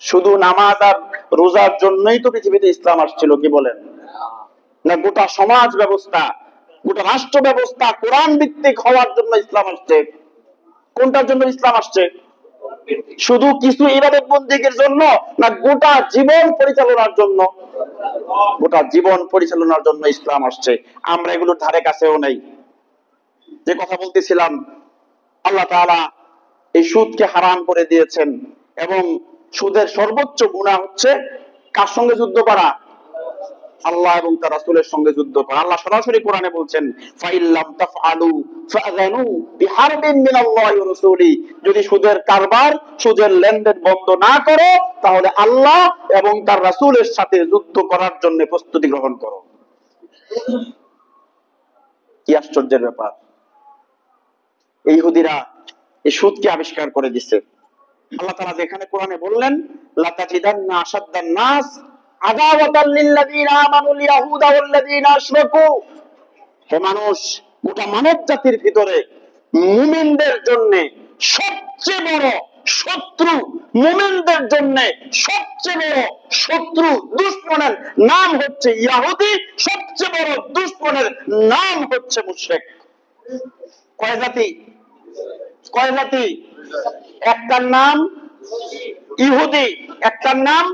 শুধু নামাজ আর রোজার জন্যই তো পৃথিবীতে ইসলাম আসছিল, কি বলেন? না গোটা সমাজ ব্যবস্থা, গোটা রাষ্ট্র ব্যবস্থা কোরআন ভিত্তিক হওয়ার জন্য ইসলাম আসছে। কোনটার জন্য ইসলাম আসছে? শুধু কিছু ইবাদত বন্দেগীর জন্য না গোটা জীবন পরিচালনার জন্য? গোটা জীবন পরিচালনার জন্য ইসলাম আসছে। আমরা এগুলোর ধারে কাছেও নেই। যে কথা বলতেছিলাম, আল্লাহ তাআলা এই সুদকে হারাম করে দিয়েছেন এবং সুদের সর্বোচ্চ গুনাহ হচ্ছে কার সঙ্গে যুদ্ধ করা? আল্লাহ এবং তার রাসূলের সঙ্গে যুদ্ধ করা। আল্লাহ সরাসরি কোরআনে বলছেন, ফাইল্লাম তাফআলু ফাযানু বিহারবিন মিনাল্লাহি ওয়া রাসূলি, যদি সুদের কারবার, সুদের লেনদেন বন্ধ না করো তাহলে আল্লাহ এবং তার রাসূলের সাথে যুদ্ধ করার জন্য প্রস্তুতি গ্রহণ করো। কি আশ্চর্যের ব্যাপার! এই ইহুদিরা এই সুদকে আবিষ্কার করে দিছে। আল্লাহ তাআলা যেখানে কোরআনে বললেন, লাতাজিদান্না আশাদ্দান নাস আদাওয়াতাল লিল্লাযিনা আমানুল ইয়াহুদা ওয়াল্লাযিনা আশরাকু, হে মানুষ, গোটা মানব জাতির ভিতরে মুমিনদের জন্য সবচেয়ে বড় শত্রু, মুমিনদের জন্য সবচেয়ে বড় শত্রু, দুশমনের নাম হচ্ছে ইহুদি, সবচেয়ে বড় দুশমনের নাম হচ্ছে মুশরিক। কয় জাতি? কয় জাতি? একটার নাম ইহুদি, একটার নাম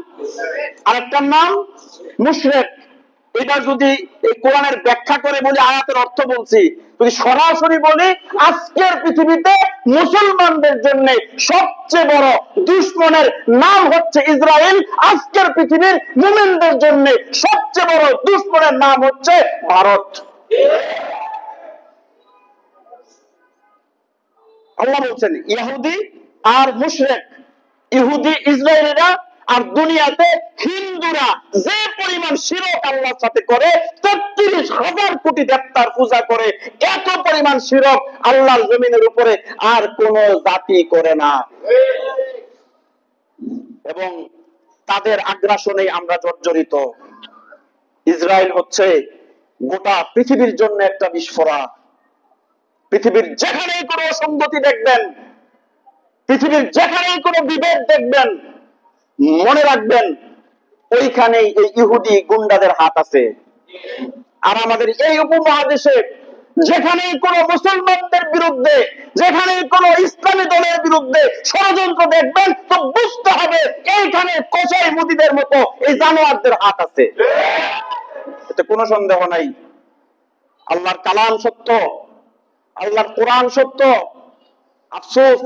আরেকটার নাম মুশরিক। এটা যদি এই কোরআনের ব্যাখ্যা করে বলি, আয়াতের অর্থ বলছি, যদি সরাসরি বলি, আজকের পৃথিবীতে মুসলমানদের জন্য সবচেয়ে বড় দুশমনের নাম হচ্ছে ইসরায়েল, আজকের পৃথিবীর মুমিনদের জন্য সবচেয়ে বড় দুশমনের নাম হচ্ছে ভারত। আল্লাহ বলছেন ইহুদি আর মুশরিক, ইহুদি ইসরায়েলিরা আর দুনিয়াতে হিন্দুরা যে পরিমাণ শিরক আল্লাহর সাথে করে, ৩৩,০০০ কোটি দেবতার পূজা করে, এত পরিমাণ শিরক আল্লাহর জমিনের উপরে আর কোন জাতি করে না। এবং তাদের আগ্রাসনে আমরা জর্জরিত। ইসরায়েল হচ্ছে গোটা পৃথিবীর জন্য একটা বিস্ফোরক। পৃথিবীর যেখানেই কোনো অসঙ্গতি দেখবেন, পৃথিবীর যেখানেই কোনো বিভেদ দেখবেন, মনে রাখবেন ওইখানেই এই ইহুদি গুন্ডাদের হাত আছে। আর আমাদের এই উপমহাদেশে যেখানেই কোনো মুসলমানদের বিরুদ্ধে, যেখানেই কোনো ইসলামী দলের বিরুদ্ধে ষড়যন্ত্র দেখবেন, তো বুঝতে হবে এইখানে কসাই মুদিদের মতো এই জানোয়ারদের হাত আছে। এতে কোনো সন্দেহ নাই। আল্লাহর কালাম সত্য, আল্লাহর কোরআন সত্য। আফসোস,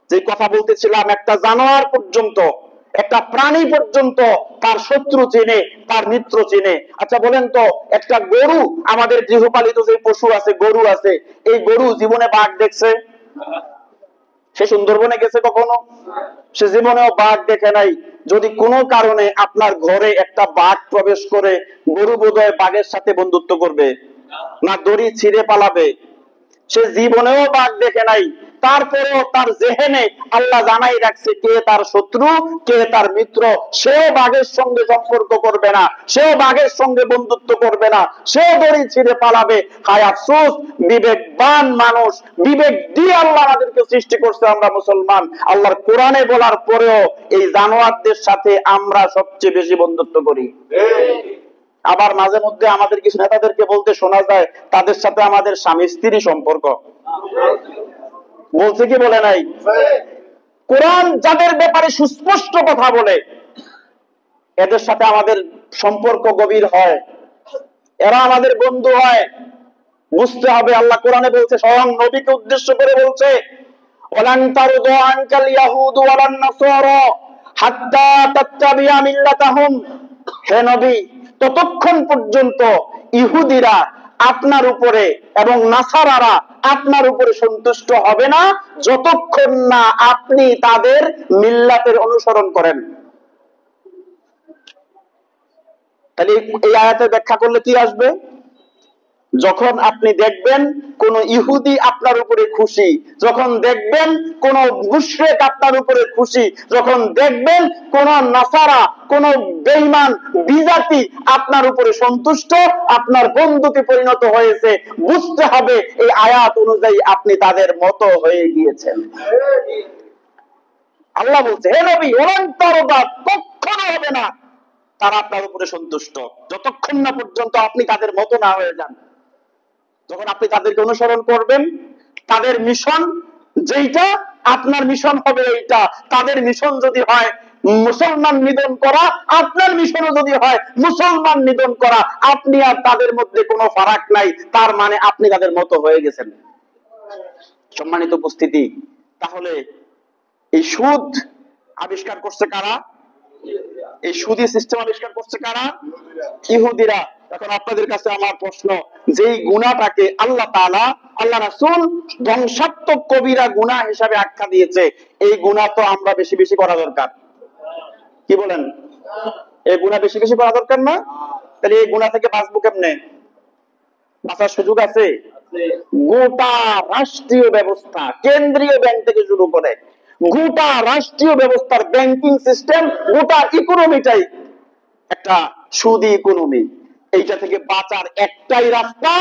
যে কথা বলতেছিলাম, একটা জানোয়ার পর্যন্ত, একটা প্রাণী পর্যন্ত তার শত্রু চিনে, তার মিত্র চিনে। আচ্ছা বলেন তো, একটা গরু, আমাদের গৃহপালিত যে পশু আছে, গরু আছে, এই গরু জীবনে বাঘ দেখছে? সে সুন্দরবনে গেছে কখনো? সে জীবনেও বাঘ দেখে নাই। যদি কোনো কারণে আপনার ঘরে একটা বাঘ প্রবেশ করে, গরু বোধহয় বাঘের সাথে বন্ধুত্ব করবে না, দড়ি ছিঁড়ে পালাবে। সে জীবনেও বাঘ দেখে নাই, তারপরেও তার জেহেনে আল্লাহ জানাই রাখছে কে তার শত্রু, কে তার মিত্র। সেও বাঘের সঙ্গে সম্পর্ক করবে না, সেও বাঘের সঙ্গে বন্ধুত্ব করবে না, সেও দড়ি ছিঁড়ে পালাবে। হায় আফসোস, বিবেকবান মানুষ, বিবেক দিয়ে আল্লাহ আমাদেরকে সৃষ্টি করছে, আমরা মুসলমান। আল্লাহর কোরআনে বলার পরেও এই জানোয়ারদের সাথে আমরা সবচেয়ে বেশি বন্ধুত্ব করি। আবার মাঝে মধ্যে আমাদের কিছু নেতাদেরকে বলতে শোনা যায় তাদের সাথে আমাদের স্বামী স্ত্রী সম্পর্ক। বলছে কি বলে নাই? কোরআন যাদের ব্যাপারে সুস্পষ্ট কথা বলে, এদের সাথে আমাদের সম্পর্ক গভীর হয়, এরা আমাদের বন্ধু হয়। বুঝতে হবে, আল্লাহ কোরআনে বলছে, স্বয়ং নবীকে উদ্দেশ্য করে বলছে, ওয়ালান তারদু আনকাল ইয়াহুদু ওয়ালান নাসারা হাত্তা তাত্তাবিয়া মিল্লাতাহুম। হে নবী, ততক্ষণ পর্যন্ত ইহুদিরা আপনার উপরে এবং নাসারারা আপনার উপরে সন্তুষ্ট হবে না যতক্ষণ না আপনি তাদের মিল্লাতের অনুসরণ করেন। তাহলে এই আয়াতের ব্যাখ্যা করলে কি আসবে? যখন আপনি দেখবেন কোন ইহুদি আপনার উপরে খুশি, যখন দেখবেন কোন মুশরিক আপনার উপরে খুশি, যখন দেখবেন কোন নাসারা, কোন বেঈমান বিজাতি আপনার উপরে সন্তুষ্ট, আপনার বন্ধুকে পরিণত হয়েছে, বুঝতে হবে এই আয়াত অনুযায়ী আপনি তাদের মতো হয়ে গিয়েছেন। আল্লাহ বলছে, হে নবী, অনন্তরতা কখনো হবে না তারা আপনার উপরে সন্তুষ্ট যতক্ষণ না পর্যন্ত আপনি তাদের মতো না হয়ে যান। যখন আপনি তাদেরকে অনুসরণ করবেন, তাদের মিশন যেইটা, আপনার মিশন হবে এইটা। তাদের মিশন যদি হয় মুসলমান নিধন করা, আপনার মিশনও যদি হয় মুসলমান নিধন করা, আপনি আর তাদের মধ্যে কোনো ফারাক নাই, তার মানে আপনি তাদের মতো হয়ে গেছেন। সম্মানিত উপস্থিতি, তাহলে এই সুদ আবিষ্কার করছে কারা? এই সুদী সিস্টেম আবিষ্কার করছে কারা? ইহুদিরা। এখন আপনাদের কাছে আমার প্রশ্ন, যেই গুনাহটাকে আল্লাহ তাআলা, আল্লাহ রাসূল ধ্বংসাত্মক কবিরা গুনাহ হিসাবে আখ্যা দিয়েছে, এই গুনাহ তো আমরা বেশি বেশি করা দরকার। কি বলেন? এই গুনাহ বেশি বেশি করা দরকার না? তাহলে এই গুনাহ থেকে বাঁচবো কেমনে? বাঁচার সুযোগ আছে? গোটা রাষ্ট্রীয় ব্যবস্থা, কেন্দ্রীয় ব্যাংক থেকে শুরু করে গোটা রাষ্ট্রীয় ব্যবস্থার ব্যাংকিং সিস্টেম, গোটা ইকোনমিটাই একটা সুদী ইকোনমি। এইটা থেকে বাঁচার একটাই রাস্তা,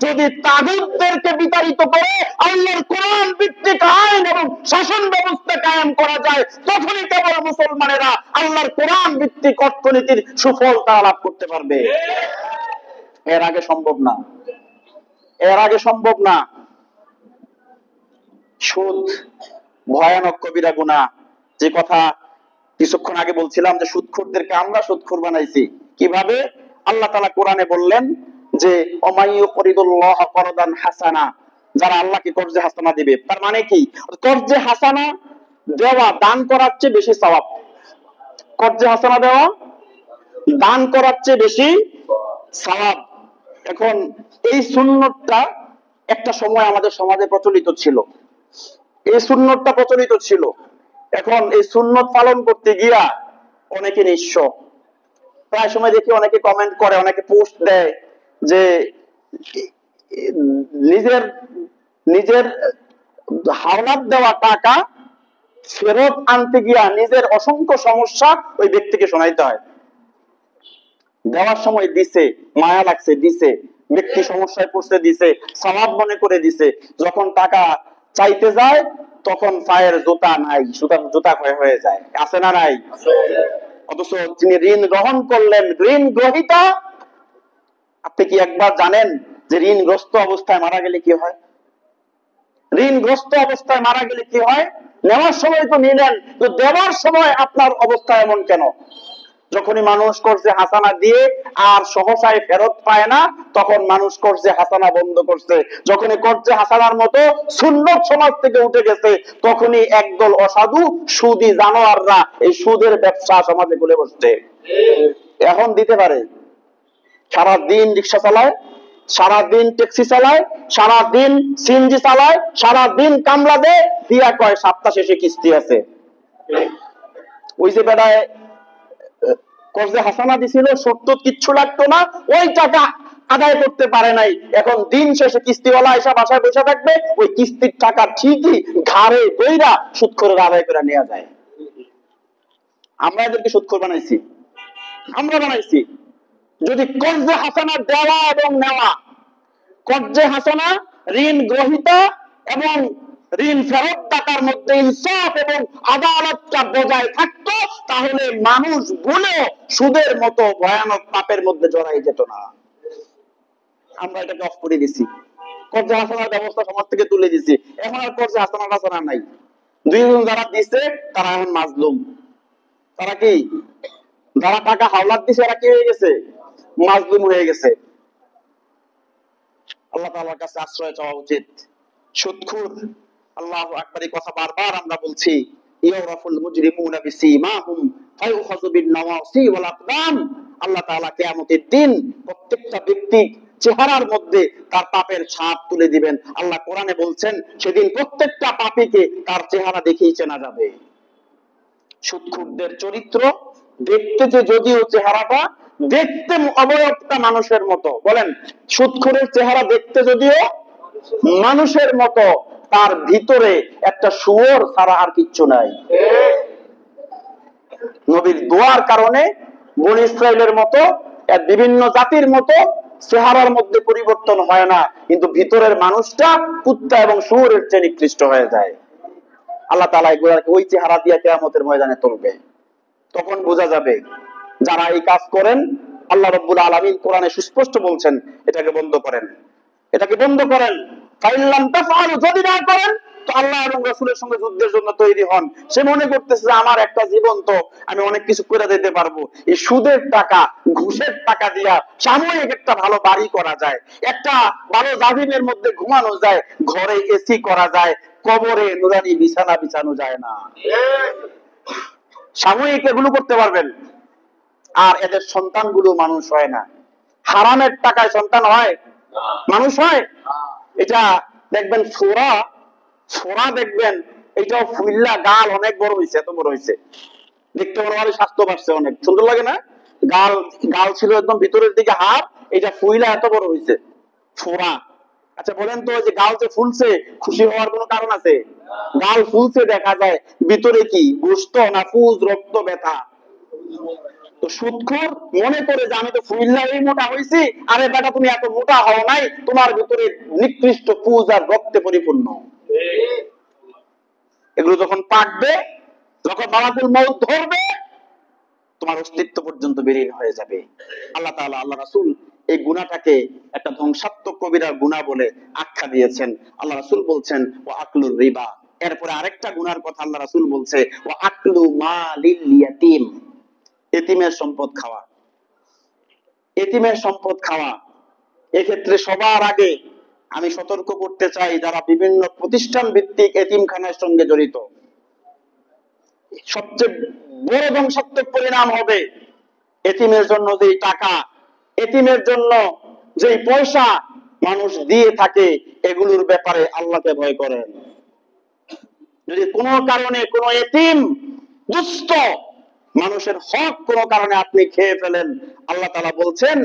যদি তাগুতদেরকে বিতাড়িত করে আল্লাহর কোরআন ভিত্তিক আইন এবং শাসন ব্যবস্থা কায়েম করা যায়, তখনই কেবল মুসলমানেরা আল্লাহর কোরআন ভিত্তিক অর্থনীতির সুফল তারা লাভ করতে পারবে। এর আগে সম্ভব না, এর আগে সম্ভব না। সুদ ভয়ানক কবিরা গুনাহ। যে কথা কিছুক্ষণ আগে বলছিলাম যে সুদখোরদেরকে আমরা সুদখোর বানাইছি কিভাবে? আল্লাহ তাআলা কোরআনে বললেন যে অমাইয়ুকরিদুল্লাহ করদান হাসানা, যারা আল্লাহকে কর্জে হাসানা দিবে। তার মানে কি? কর্জে হাসানা দেওয়া দান করার চেয়ে বেশি সওয়াব। কর্জে হাসানা দেওয়া দান করার চেয়ে বেশি সওয়াব। এখন এই সুন্নতটা একটা সময় আমাদের সমাজে প্রচলিত ছিল, এই সুন্নতটা প্রচলিত ছিল। এখন এই সুন্নত পালন করতে গিয়া অনেকে নিঃস্ব। প্রায় সময় দেখি অনেকে কমেন্ট করে, অনেকে পোস্ট দেয় যে নিজের নিজের হাওলাত দেওয়া টাকা ফেরত আনতে গিয়া নিজের অসংখ্য সমস্যা ওই ব্যক্তিকে শোনাইতে হয়। দেওয়ার সময় দিছে, মায়া লাগছে দিছে, ব্যক্তি সমস্যায় পড়ছে দিছে, সওয়াব মনে করে দিছে, যখন টাকা চাইতে যায় তখন পায়ের জুতা নাই, জুতা ক্ষয় হয়ে যায়। আছে না নাই? অথচ তিনি ঋণ গ্রহণ করলেন, ঋণ গ্রহীতা। আপনি কি একবার জানেন যে ঋণগ্রস্ত অবস্থায় মারা গেলে কি হয়? ঋণগ্রস্ত অবস্থায় মারা গেলে কি হয়? নেওয়ার সময় তো নিলেন, তো দেওয়ার সময় আপনার অবস্থা এমন কেন? যখনই মানুষ কর্জে হাসানা দিয়ে আর সহসায় ফেরত পায় না, তখন মানুষ কর্জে হাসানা বন্ধ করছে। যখনই কর্জে হাসানার মতো সুন্নত সমাজ থেকে উঠে গেছে, তখনই একদল অসাধু সুদী জানোয়াররা এই সুদের ব্যবসা সমাজে খুলে বসছে। এখন দিতে পারে, সারাদিন রিক্সা চালায়, সারাদিন ট্যাক্সি চালায়, সারাদিন সিএনজি চালায়, সারাদিন কামলা দেয়, দিয়া কয় সপ্তাহ শেষে কিস্তি আছে। ওই যে বেড়ায় কর্জে হাসানা দিছিল, সত্য কিচ্ছু লাগতো না, ওই টাকা আদায় করতে পারে নাই। এখন দিন শেষে কিস্তিওয়ালা এসে বাসায় বসে থাকবে, ওই কিস্তির টাকা ঠিকই ঘাড়ে বইরা সুদখোরের আদায় করে নেওয়া যায়। আমরা এদেরকে সুদখোর বানাইছি, আমরা বানাইছি। যদি কর্জে হাসানা দেওয়া এবং নেওয়া, কর্জে হাসানা ঋণ গ্রহীতা এবং ঋণ ফেরত টাকার মধ্যে ইনসাফ এবং আদালতটা বজায় থাকতো, তাহলে মানুষ ভুলেও সুদের মতো ভয়ানক পাপের মধ্যে জড়াই যেত না। আমরা এটাকে অফ করে দিছি, কর্জে হাসানার ব্যবস্থা সমাজ থেকে তুলে দিছি। এখন আর কর্জে হাসানা নাই। দুইজন যারা দিছে তারা এখন মাজলুম। তারা কি? যারা টাকা হাওলাত দিছে এরা কি হয়ে গেছে? মাজলুম হয়ে গেছে। আল্লাহ তাআলার কাছে আশ্রয় চাওয়া উচিত। সুদখোর, আল্লাহু আকবার, এই কথা বারবার আমরা বলছি। ইয়ারাফুল মুজরিমুনা বিসীমাহুম ফায়ুখাযু বিন-নাওয়াসি ওয়াল আকদাম। আল্লাহ তাআলা কিয়ামতের দিন প্রত্যেকটা ব্যক্তি চেহারার মধ্যে তার পাপের ছাপ তুলে দিবেন। আল্লাহ কোরআনে বলছেন সেদিন প্রত্যেকটা পাপীকে তার চেহারা দেখেই চেনা যাবে। সুদখোরদের চরিত্র দেখতে যে যদিও চেহারাটা দেখতে অবয়বটা মানুষের মতো, বলেন সুদখোরের চেহারা দেখতে যদিও মানুষের মতো, তার ভিতরে একটা শুয়োর ছাড়া আর কিচ্ছু নাই। নবীর দোয়ার কারণে বনী ইসরাইলের মতো বিভিন্ন জাতির মতো চেহারার মধ্যে পরিবর্তন হয় না, কিন্তু ভিতরের মানুষটা কুত্তা এবং শুয়োরের চেয়ে নিকৃষ্ট হয়ে যায়। আল্লাহ তাআলা ওই চেহারা দিয়ে কিয়ামতের ময়দানে তুলবে। তখন বোঝা যাবে যারা এই কাজ করেন। আল্লাহ রাব্বুল আলামিন কোরআনে সুস্পষ্ট বলছেন এটাকে বন্ধ করেন, এটাকে বন্ধ করেন। ফাইল্লাম তাফআলু, যদি না করেন তো আল্লাহ এবং রাসূলের সঙ্গে যুদ্ধের জন্য তৈরি হন। সে মনে করতেছে যে আমার একটা জীবন, তো আমি অনেক কিছু করে দিতে পারবো। এই সুদের টাকা, ঘুষের টাকা দিয়া সাময়িক একটা ভালো বাড়ি করা যায়, একটা ভালো জামিনের মধ্যে ঘুমানো যায়, ঘরে এসি করা যায়, কবরে নুরানি বিছানা বিছানো যায় না। সাময়িক এগুলো করতে পারবেন, আর এদের সন্তানগুলো মানুষ হয় না। হারামের টাকায় সন্তান হয়, মানুষ হয়। এটা দেখবেন ফোড়া দেখবেন, এটাও ফুল্লা, গাল অনেক বড় হয়েছে, এত বড় হয়েছে, দেখতে মনে হয় স্বাস্থ্য বাড়ছে, অনেক সুন্দর লাগে না? গাল গাল ছিল একদম ভিতরের দিকে হাত, এটা ফুইলা এত বড় হয়েছে, ফোড়া। আচ্ছা বলেন তো, যে গাল যে ফুলছে, খুশি হওয়ার কোনো কারণ আছে? গাল ফুলছে দেখা যায়, ভিতরে কি গোশত না পুজ, রক্ত, ব্যথা। তো সুদখোর মনে করে যে আমি তো ফুইল্লা এই মোটা হয়েছি, আরে বেটা তুমি এত মোটা হও নাই, তোমার ভিতরে নিকৃষ্ট পুজ আর রক্তে পরিপূর্ণ। এগুলো যখন পাকবে, যখন মালাকুল মউত ধরবে, তোমার অস্তিত্ব পর্যন্ত বিলীন হয়ে যাবে। আল্লাহ তাআলা, আল্লাহ রাসূল এই গুনাহটাকে একটা ধ্বংসাত্মক কবিরা গুনাহ বলে আখ্যা দিয়েছেন। আল্লাহ রাসূল বলছেন ওয়া আকলুর রিবা। এরপরে আরেকটা গুনার কথা আল্লাহ রাসূল বলছে, ওয়া আকলু মালিল ইয়াতীম, এতিমের সম্পদ খাওয়া। এতিমের সম্পদ খাওয়া, এক্ষেত্রে সবার আগে আমি সতর্ক করতে চাই যারা বিভিন্ন প্রতিষ্ঠান ভিত্তিক এতিমখানার সঙ্গে জড়িত, সবচেয়ে বড় ধ্বংসাত্মক পরিণাম হবে এতিমের জন্য যেই টাকা, এতিমের জন্য যেই পয়সা মানুষ দিয়ে থাকে, এগুলোর ব্যাপারে আল্লাহকে ভয় করেন। যদি কোনো কারণে কোনো এতিম, দুস্থ মানুষের হক কোনো কারণে আপনি খেয়ে ফেলেন, আল্লাহ তাআলা বলছেন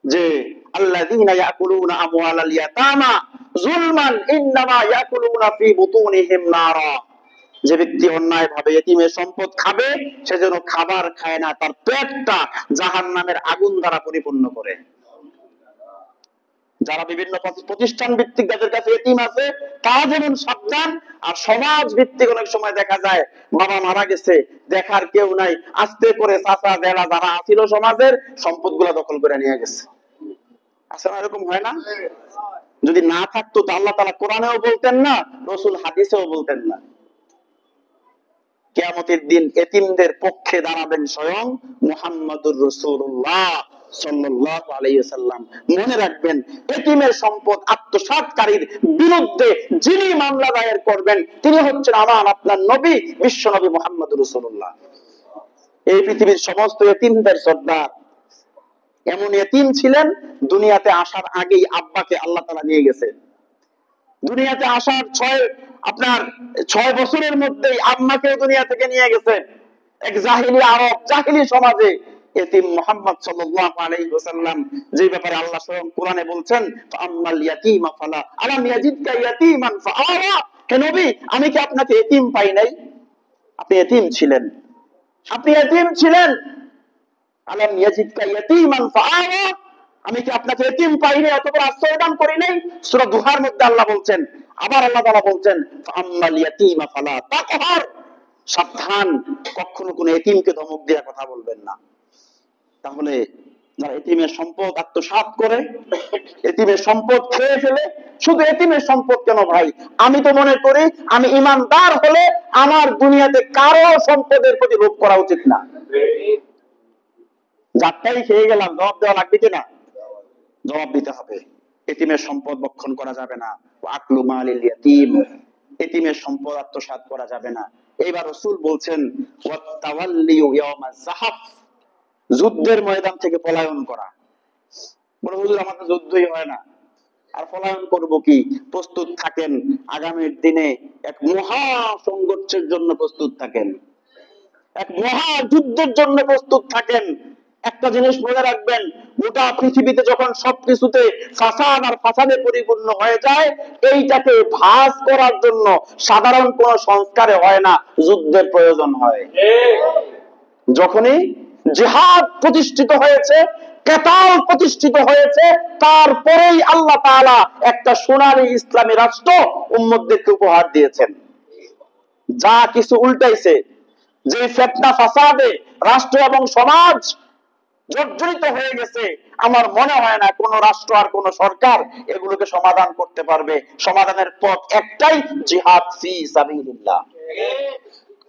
যে আল্লাযীনা ইয়াকুলুনা আমওয়ালাল ইয়াতামা যুলমান ইন্নামা ইয়াকুলুনা ফি বুতুনিহিম নারা। যে ব্যক্তি অন্যায় ভাবে এতিমের সম্পদ খাবে, সে যেন খাবার খায় না, তার পেটটা জাহান্নামের আগুন দ্বারা পরিপূর্ণ করে। যারা বিভিন্ন প্রতিষ্ঠান ভিত্তিক যাদের কাছে এতিম আছে, তারা যেমন সাবধান। আর সমাজ ভিত্তিক অনেক সময় দেখা যায় বাবা মারা গেছে, দেখার কেউ নাই, আস্তে করে চাচা জেলা যারা আছিল সমাজের, সম্পদগুলো দখল করে নিয়ে গেছে। আসলে এরকম হয় না? যদি না থাকতো তো আল্লাহ তাআলা কোরআনেও বলতেন না, রাসূল হাদিসেও বলতেন না। কিয়ামতের দিন এতিমদের পক্ষে দাঁড়াবেন স্বয়ং মুহাম্মদুর রাসূলুল্লাহ সাল্লাল্লাহু আলাইহি ওয়াসাল্লাম। মনে রাখবেন, এতিমের সম্পদ আত্মসাৎকারীর বিরুদ্ধে যিনি মামলা দায়ের করবেন, তিনি হচ্ছেন আমার আপনার নবী, বিশ্ব নবী মুহাম্মদুর রাসূলুল্লাহ। এই পৃথিবীর সমস্ত এতিমদের সর্দার। এমন এতিম ছিলেন, দুনিয়াতে আসার আগেই আব্বাকে আল্লাহ তাআলা নিয়ে গেছে। দুনিয়াতে আসার 6 বছরের মধ্যেই আম্মাকে দুনিয়া থেকে নিয়ে গেছে। এক জাহিলি আরব, জাহিলি সমাজে এতিম মুহাম্মদ সাল্লাল্লাহু আলাইহি ওয়াসাল্লাম, যে ব্যাপারে আল্লাহ স্বয়ং কোরআনে বলছেন, ফাআম্মাল ইয়াতীমা ফালা আলাম ইয়াজিদকা ইয়াতীমান ফাআওয়া। হে নবী, আমি কি আপনাকে এতিম পাই নাই? আপনি এতিম ছিলেন, আপনি এতিম ছিলেন। আলাম ইয়াজিদকা ইয়াতীমান ফাআওয়া, আমি কি আপনাকে এতিম পাইনি, এত বড় আশ্রয় দান করি নাই? সূরা দুহার মধ্যে আল্লাহ বলছেন। আবার আল্লাহ তাআলা বলছেন, ফাআম্মাল ইয়াতীমা ফালা তাকহার, সাবধান, কখনো কোনো এতিমকে ধমক দিয়ে কথা বলবেন না। তাহলে যারা এতিমের সম্পদ আত্মসাৎ করে, এতিমের সম্পদ খেয়ে ফেলে, শুধু এতিমের সম্পদ কেন ভাই, আমি তো মনে করি আমি ইমানদার হলে আমার দুনিয়াতে কারো সম্পদের প্রতি লোভ করা উচিত না। যারটাই খেয়ে গেলাম, জবাব দেওয়া লাগবে কিনা? জবাব দিতে হবে। এতিমের সম্পদ ভক্ষণ করা যাবে না। আকলু মালিল ইয়াতীম, এতিমের সম্পদ আত্মসাৎ করা যাবে না। এইবার রাসূল বলছেন ওয়াতাওয়াল্লি ইয়াউমাজ যাহাফ, যুদ্ধের ময়দান থেকে পলায়ন করা। বলে হুজুর আমাদের যুদ্ধই হয় না, আর পলায়ন করব কি? প্রস্তুত থাকেন, আগামীর দিনে এক মহা সংঘর্ষের জন্য প্রস্তুত থাকেন, এক মহা যুদ্ধের জন্য প্রস্তুত থাকেন। একটা জিনিস মনে রাখবেন, গোটা পৃথিবীতে যখন সবকিছুতে ফাসাদ আর ফাসাদে পরিপূর্ণ হয়ে যায়, এইটাকে ভাঁজ করার জন্য সাধারণ কোন সংস্কারে হয় না, যুদ্ধের প্রয়োজন হয়। যখনই জিহাদ প্রতিষ্ঠিত হয়েছে, কেতাল প্রতিষ্ঠিত হয়েছে, তারপরেই আল্লাহ তাআলা একটা সোনালী ইসলামী রাষ্ট্র উম্মতদেরকে উপহার দিয়েছেন। যা কিছু উল্টাইছে, যে ফিতনা ফাসাদে রাষ্ট্র এবং সমাজ জর্জরিত হয়ে গেছে। আমার মনে হয় না কোন রাষ্ট্র আর কোন সরকার এগুলোকে সমাধান করতে পারবে। সমাধানের পথ একটাই, জিহাদ ফি সাবিলিল্লাহ।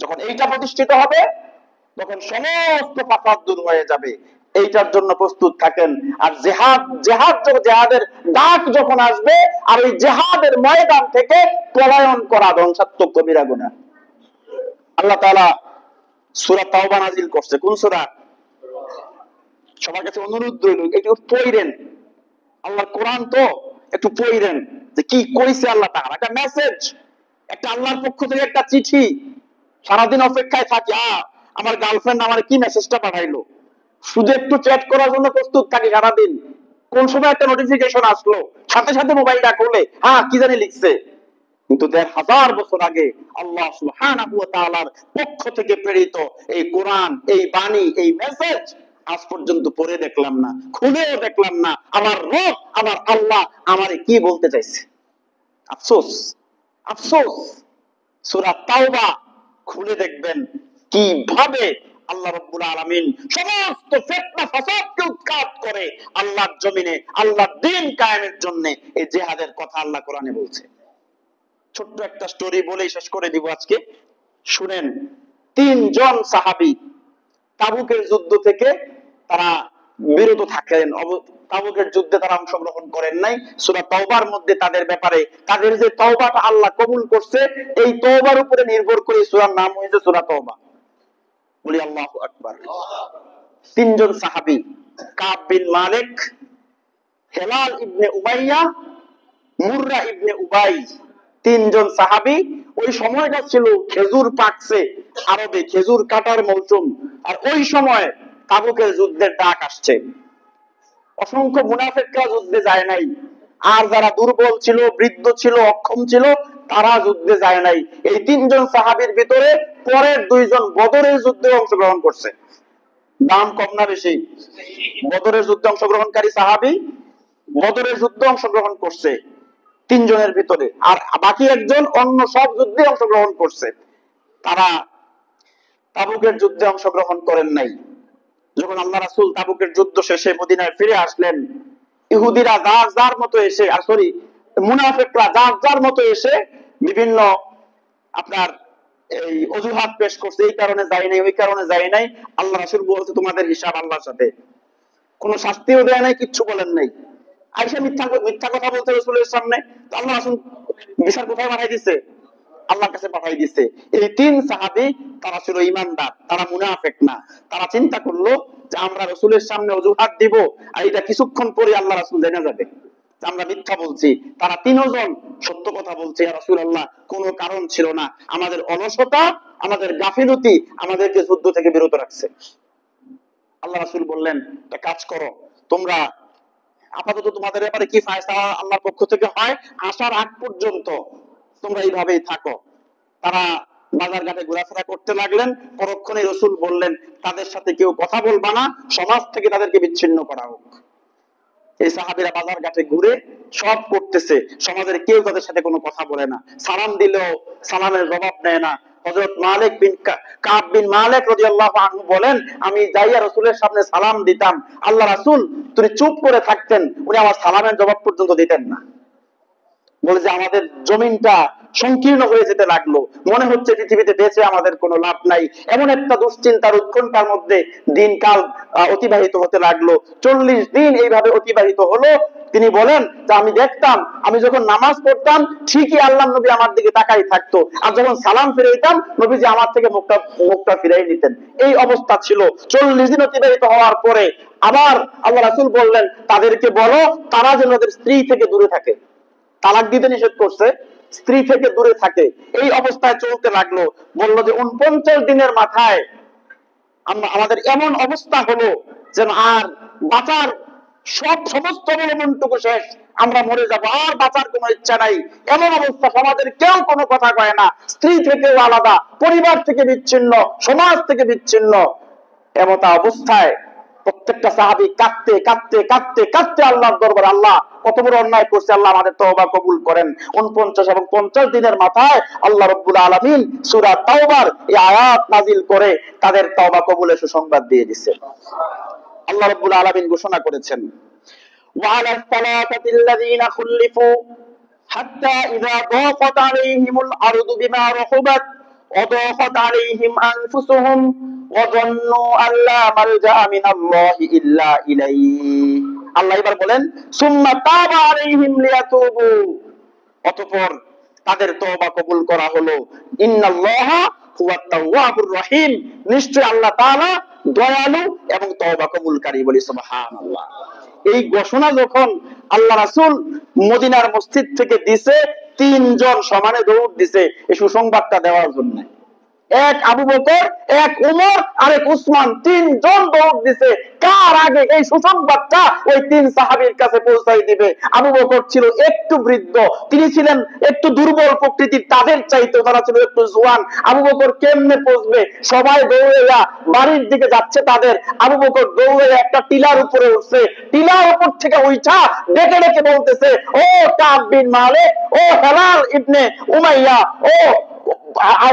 যখন এইটা প্রতিষ্ঠিত হবে তখন সমস্ত ফাসাদ দূর হয়ে যাবে। এইটার জন্য প্রস্তুত থাকেন। আর জেহাদের ডাক যখন আসবে, আর এই জেহাদের ময়দান থেকে পলায়ন করা ধ্বংসাত্মক কবিরা গুনাহ। আল্লাহ তাআলা সূরা তাওবা নাযিল করছে। কোন সূরা? সবার কাছে অনুরোধ রইল একটু পড়েন, আল্লাহর কোরআন তো একটু পড়েন যে কি কইছে আল্লাহ তাআলা। একটা মেসেজ, একটা আল্লাহর পক্ষ থেকে একটা চিঠি। সারাদিন অপেক্ষায় থাকি, আমার গার্লফ্রেন্ড আমার কি মেসেজটা পাঠাইলো, শুধু একটু চ্যাট করার জন্য প্রস্তুত থাকি সারাদিন। কোন সময় একটা নোটিফিকেশন আসলো, সাথে সাথে মোবাইলটা খুলে কি জানি লিখছে। কিন্তু ১,৫০০ বছর আগে আল্লাহ সুবহানাহু ওয়া তাআলার পক্ষ থেকে প্রেরিত এই কোরআন, এই বাণী, এই মেসেজ আজ পর্যন্ত পড়ে দেখলাম না, খুলেও দেখলাম না আমার রব, আমার আল্লাহ আমারে কি বলতে চাইছে। আফসোস, আফসোস। সূরা তাওবা খুলে দেখবেন কিভাবে আল্লাহ রাব্বুল আলামিন সমস্ত ফিতনা ফাসাদকে উৎখাত করে আল্লাহর জমিনে আল্লাহর দ্বীন কায়েমের জন্য এই জিহাদের কথা আল্লাহ কোরআনে বলছে। ছোট্ট একটা স্টোরি বলেই শেষ করে দিব আজকে, শুনেন। ৩ জন সাহাবী তাবুকের যুদ্ধ থেকে তারা বিরত থাকেন, তাবুকের যুদ্ধে তারা অংশগ্রহণ করেন নাই। সূরা তাওবার মধ্যে তাদের ব্যাপারে, তাদের যে তওবাটা আল্লাহ কবুল করছে, এই তওবার উপরে নির্ভর করে সূরার নাম হয়েছে সূরা তাওবা। বলি আল্লাহু আকবার। ৩ জন সাহাবী, কাব বিন মালিক, হেলাল ইবনে উমাইয়া, মুররা ইবনে উবাই, ৩ জন সাহাবী। ওই সময়টা ছিল খেজুর পাকছে, আরবে খেজুর কাটার মৌসুম। আর ওই সময় তাবুকের যুদ্ধের ডাক আসছে। অসংখ্য মুনাফিকরা যুদ্ধে যায় নাই, আর যারা দুর্বল ছিল, বৃদ্ধ ছিল, অক্ষম ছিল, তারা যুদ্ধে যায় নাই। এই ৩ জন সাহাবীর ভিতরে পরের 2 জন বদরের যুদ্ধে অংশগ্রহণ করছে। দাম কম না বেশি? বদরের যুদ্ধে অংশগ্রহণকারী সাহাবী বদরের যুদ্ধে অংশগ্রহণ করছে ৩ জনের ভিতরে, আর বাকি একজন অন্য সব যুদ্ধে অংশগ্রহণ করছে। তারা তাবুকের যুদ্ধে অংশগ্রহণ করেন নাই। যখন আল্লাহ রাসূল তাবুকের যুদ্ধ শেষে মদিনায় ফিরে আসলেন, ইহুদিরা যার যার মতো এসে, মুনাফিকরা যার যার মতো এসে বিভিন্ন আপনার এই অজুহাত পেশ করছে, এই কারণে যাই নাই, ওই কারণে যাই নাই। আল্লাহ রাসূল বলছে তোমাদের হিসাব আল্লাহর সাথে। কোনো শাস্তিও দেয় নাই, কিচ্ছু বলেন নাই। আয়েশা মিথ্যা কথা বলতে রাসূলের সামনে, তো আল্লাহ রাসূল বিচার কোথায় পাঠাই দিছে? আল্লাহর কাছে পাঠাই দিছে। এই ৩ সাহাবী তারা ছিল ঈমানদার, তারা মুনাফিক না। তারা চিন্তা করলো যে আমরা রাসূলের সামনে অজুহাত দিব, আর এটা কিছুক্ষণ পরে আল্লাহ রাসূল জেনে যাবে আমরা মিথ্যা বলছি। তারা ৩ জন সত্য কথা বলছে, ইয়া রাসূলুল্লাহ কোনো কারণ ছিল না, আমাদের অলসতা, আমাদের গাফিলতি আমাদেরকে যুদ্ধ থেকে বিরত রাখছে। আল্লাহ রাসূল বললেন একটা কাজ করো, তোমরা আপাতত তোমাদের ব্যাপারে কি ফায়সালা আল্লাহর পক্ষ থেকে হয়, আসার আগ পর্যন্ত তোমরা এইভাবেই থাকো। তারা বাজার ঘাটে ঘোরাফেরা করতে লাগলেন। পরক্ষণে রাসূল বললেন তাদের সাথে কেউ কথা বলবা না, সমাজ থেকে তাদেরকে বিচ্ছিন্ন করা হোক। এই সাহাবীরা বাজার ঘাটে ঘুরে সব করতেছে, সমাজের কেউ তাদের সাথে কোনো কথা বলে না, সালাম দিলেও সালামের জবাব দেয় না। হযরত মালিক বিন কাব বিন মালিক রাদিয়াল্লাহু আনহু বলেন, আমি যাইয়া রাসূলের সামনে সালাম দিতাম, আল্লাহ রাসূল তিনি চুপ করে থাকতেন, উনি আমার সালামের জবাব পর্যন্ত দিতেন না। বলে যে আমাদের জমিনটা সংকীর্ণ হয়ে যেতে লাগলো, মনে হচ্ছে পৃথিবীতে বেঁচে আমাদের কোনো লাভ নাই। এমন একটা দুশ্চিন্তার উৎকণ্ঠার মধ্যে দিনকাল অতিবাহিত হতে লাগলো। 40 দিন এইভাবে অতিবাহিত হলো। তিনি বলেন যে আমি দেখতাম, আমি যখন নামাজ পড়তাম ঠিকই আল্লাহর নবী আমার দিকে তাকাই থাকতো, আর যখন সালাম ফিরে দিতাম নবীজি আমার থেকে মুখটা ফিরাই নিতেন। এই অবস্থা ছিল। 40 দিন অতিবাহিত হওয়ার পরে আবার আল্লাহ রাসূল বললেন তাদেরকে বলো তারা যেন তাদের স্ত্রী থেকে দূরে থাকে, তালাক দিতে নিষেধ করছে, স্ত্রী থেকে দূরে থাকে। এই অবস্থায় চলতে লাগলো। বললো যে 49 দিনের মাথায় আমাদের এমন অবস্থা হলো যেন আর বাঁচার সমস্ত অবলম্বনটুকু শেষ, আমরা মরে যাব, আর বাঁচার কোনো ইচ্ছা নাই। এমন অবস্থা, সমাজের কেউ কোনো কথা কয় না, স্ত্রী থেকেও আলাদা, পরিবার থেকে বিচ্ছিন্ন, সমাজ থেকে বিচ্ছিন্ন। এমত অবস্থায় প্রত্যেকটা সাহাবী কাঁদতে কাঁদতে কাঁদতে কাঁদতে আল্লাহর দরবারে, আল্লাহ কত বড় অন্যায় করছে, আল্লাহ আমাদের তওবা কবুল করেন। 49 এবং 50 দিনের মাথায় আল্লাহ রাব্বুল আলামিন সূরা তাওবার এই আয়াত নাযিল করে তাদের তওবা কবুলের সুসংবাদ দিয়ে দিয়েছে। আল্লাহ রাব্বুল আলামিন ঘোষণা করেছেন, وعلى الثلاثة الذين خلفوا حتى إذا ضاقت عليهم الأرض بما رحبت وضاقت عليهم أنفسهم وظنوا أن لا ملجأ من الله إلا إليه। আল্লাহ এবার বলেন ثم تاب عليهم ليتوبوا, অতঃপর তাদের তওবা কবুল করা হলো। ইন্নাল্লাহা হুয়াত তাওয়াবুর রহিম, নিশ্চয় আল্লাহ তাআলা দয়ালু এবং তওবা কবুলকারী। বলি সুবহানাল্লাহ। এই ঘোষণা যখন আল্লাহ রাসূল মদিনার মসজিদ থেকে দিছে, তিনজন সমানে দৌড় দিছে এই সুসংবাদটা দেওয়ার জন্য। এক আবু বকর, এক উমর, আর এক উসমান, তিনজন দৌড় দিছে কার আগে এই সুসংবাদটা ওই তিন সাহাবীর কাছে পৌঁছাই দিবে। আবু বকর ছিল একটু বৃদ্ধ, তিনি ছিলেন একটু দুর্বল প্রকৃতির, তাদের চাইতে তারা ছিল একটু জোয়ান। আবু বকর কেমনে পৌঁছবে? সবাই দৌড়ে বাড়ির দিকে যাচ্ছে তাদের, আবু বকর দৌড়ে একটা টিলার উপরে উঠছে, টিলার উপর থেকে উঠা ডেকে ডেকে বলতেছে, ও কাব বিন মালিক, ও হেলাল ইবনে উমাইয়া, ও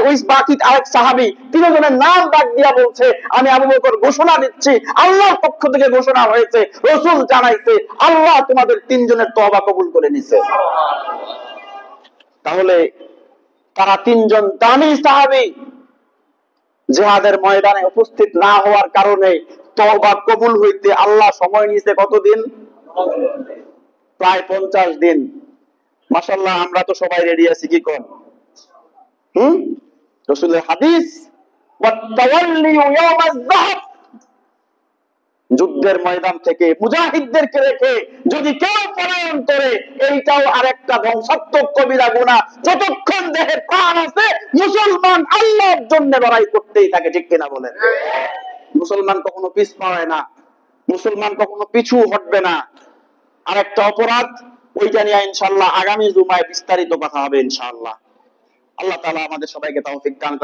ওই বাকি আরেক সাহাবী, তিনজনের নাম ডাক দিয়া বলছে, আমি আবু বকর ঘোষণা দিচ্ছি, আল্লাহর পক্ষ থেকে ঘোষণা হয়েছে, রাসূল জানাইছে, আল্লাহ তোমাদের তিনজনের তওবা কবুল করে নিছে। তাহলে তারা তিনজন দামি সাহাবী জিহাদের ময়দানে উপস্থিত না হওয়ার কারণে তওবা কবুল হইতে আল্লাহ সময় নিয়েছে কতদিন? প্রায় 50 দিন। মাশাআল্লাহ, আমরা তো সবাই রেডি আছি, কি কোন? রাসূলের হাদিস, ওয়াতাওয়াল্লি ইয়াউমাজ যাহব, যুদ্ধের ময়দান থেকে মুজাহিদদেরকে রেখে যদি কেউ পলায়ন করে, এইটাও আরেকটা ধ্বংসাত্মক কবিরা গুনাহ। যতক্ষণ দেহে প্রাণ আছে মুসলমান আল্লাহর জন্য লড়াই করতেই থাকে, ঠিক কিনা বলেন? মুসলমান কখনো পিছ পায় না, মুসলমান কখনো পিছু হটবে না। আরেকটা অপরাধ, ওইটা নিয়ে ইনশাআল্লাহ আগামী জুমায় বিস্তারিত কথা হবে ইনশাআল্লাহ। আল্লাহ তাআলা আমাদের সবাইকে তৌফিক দান করেন।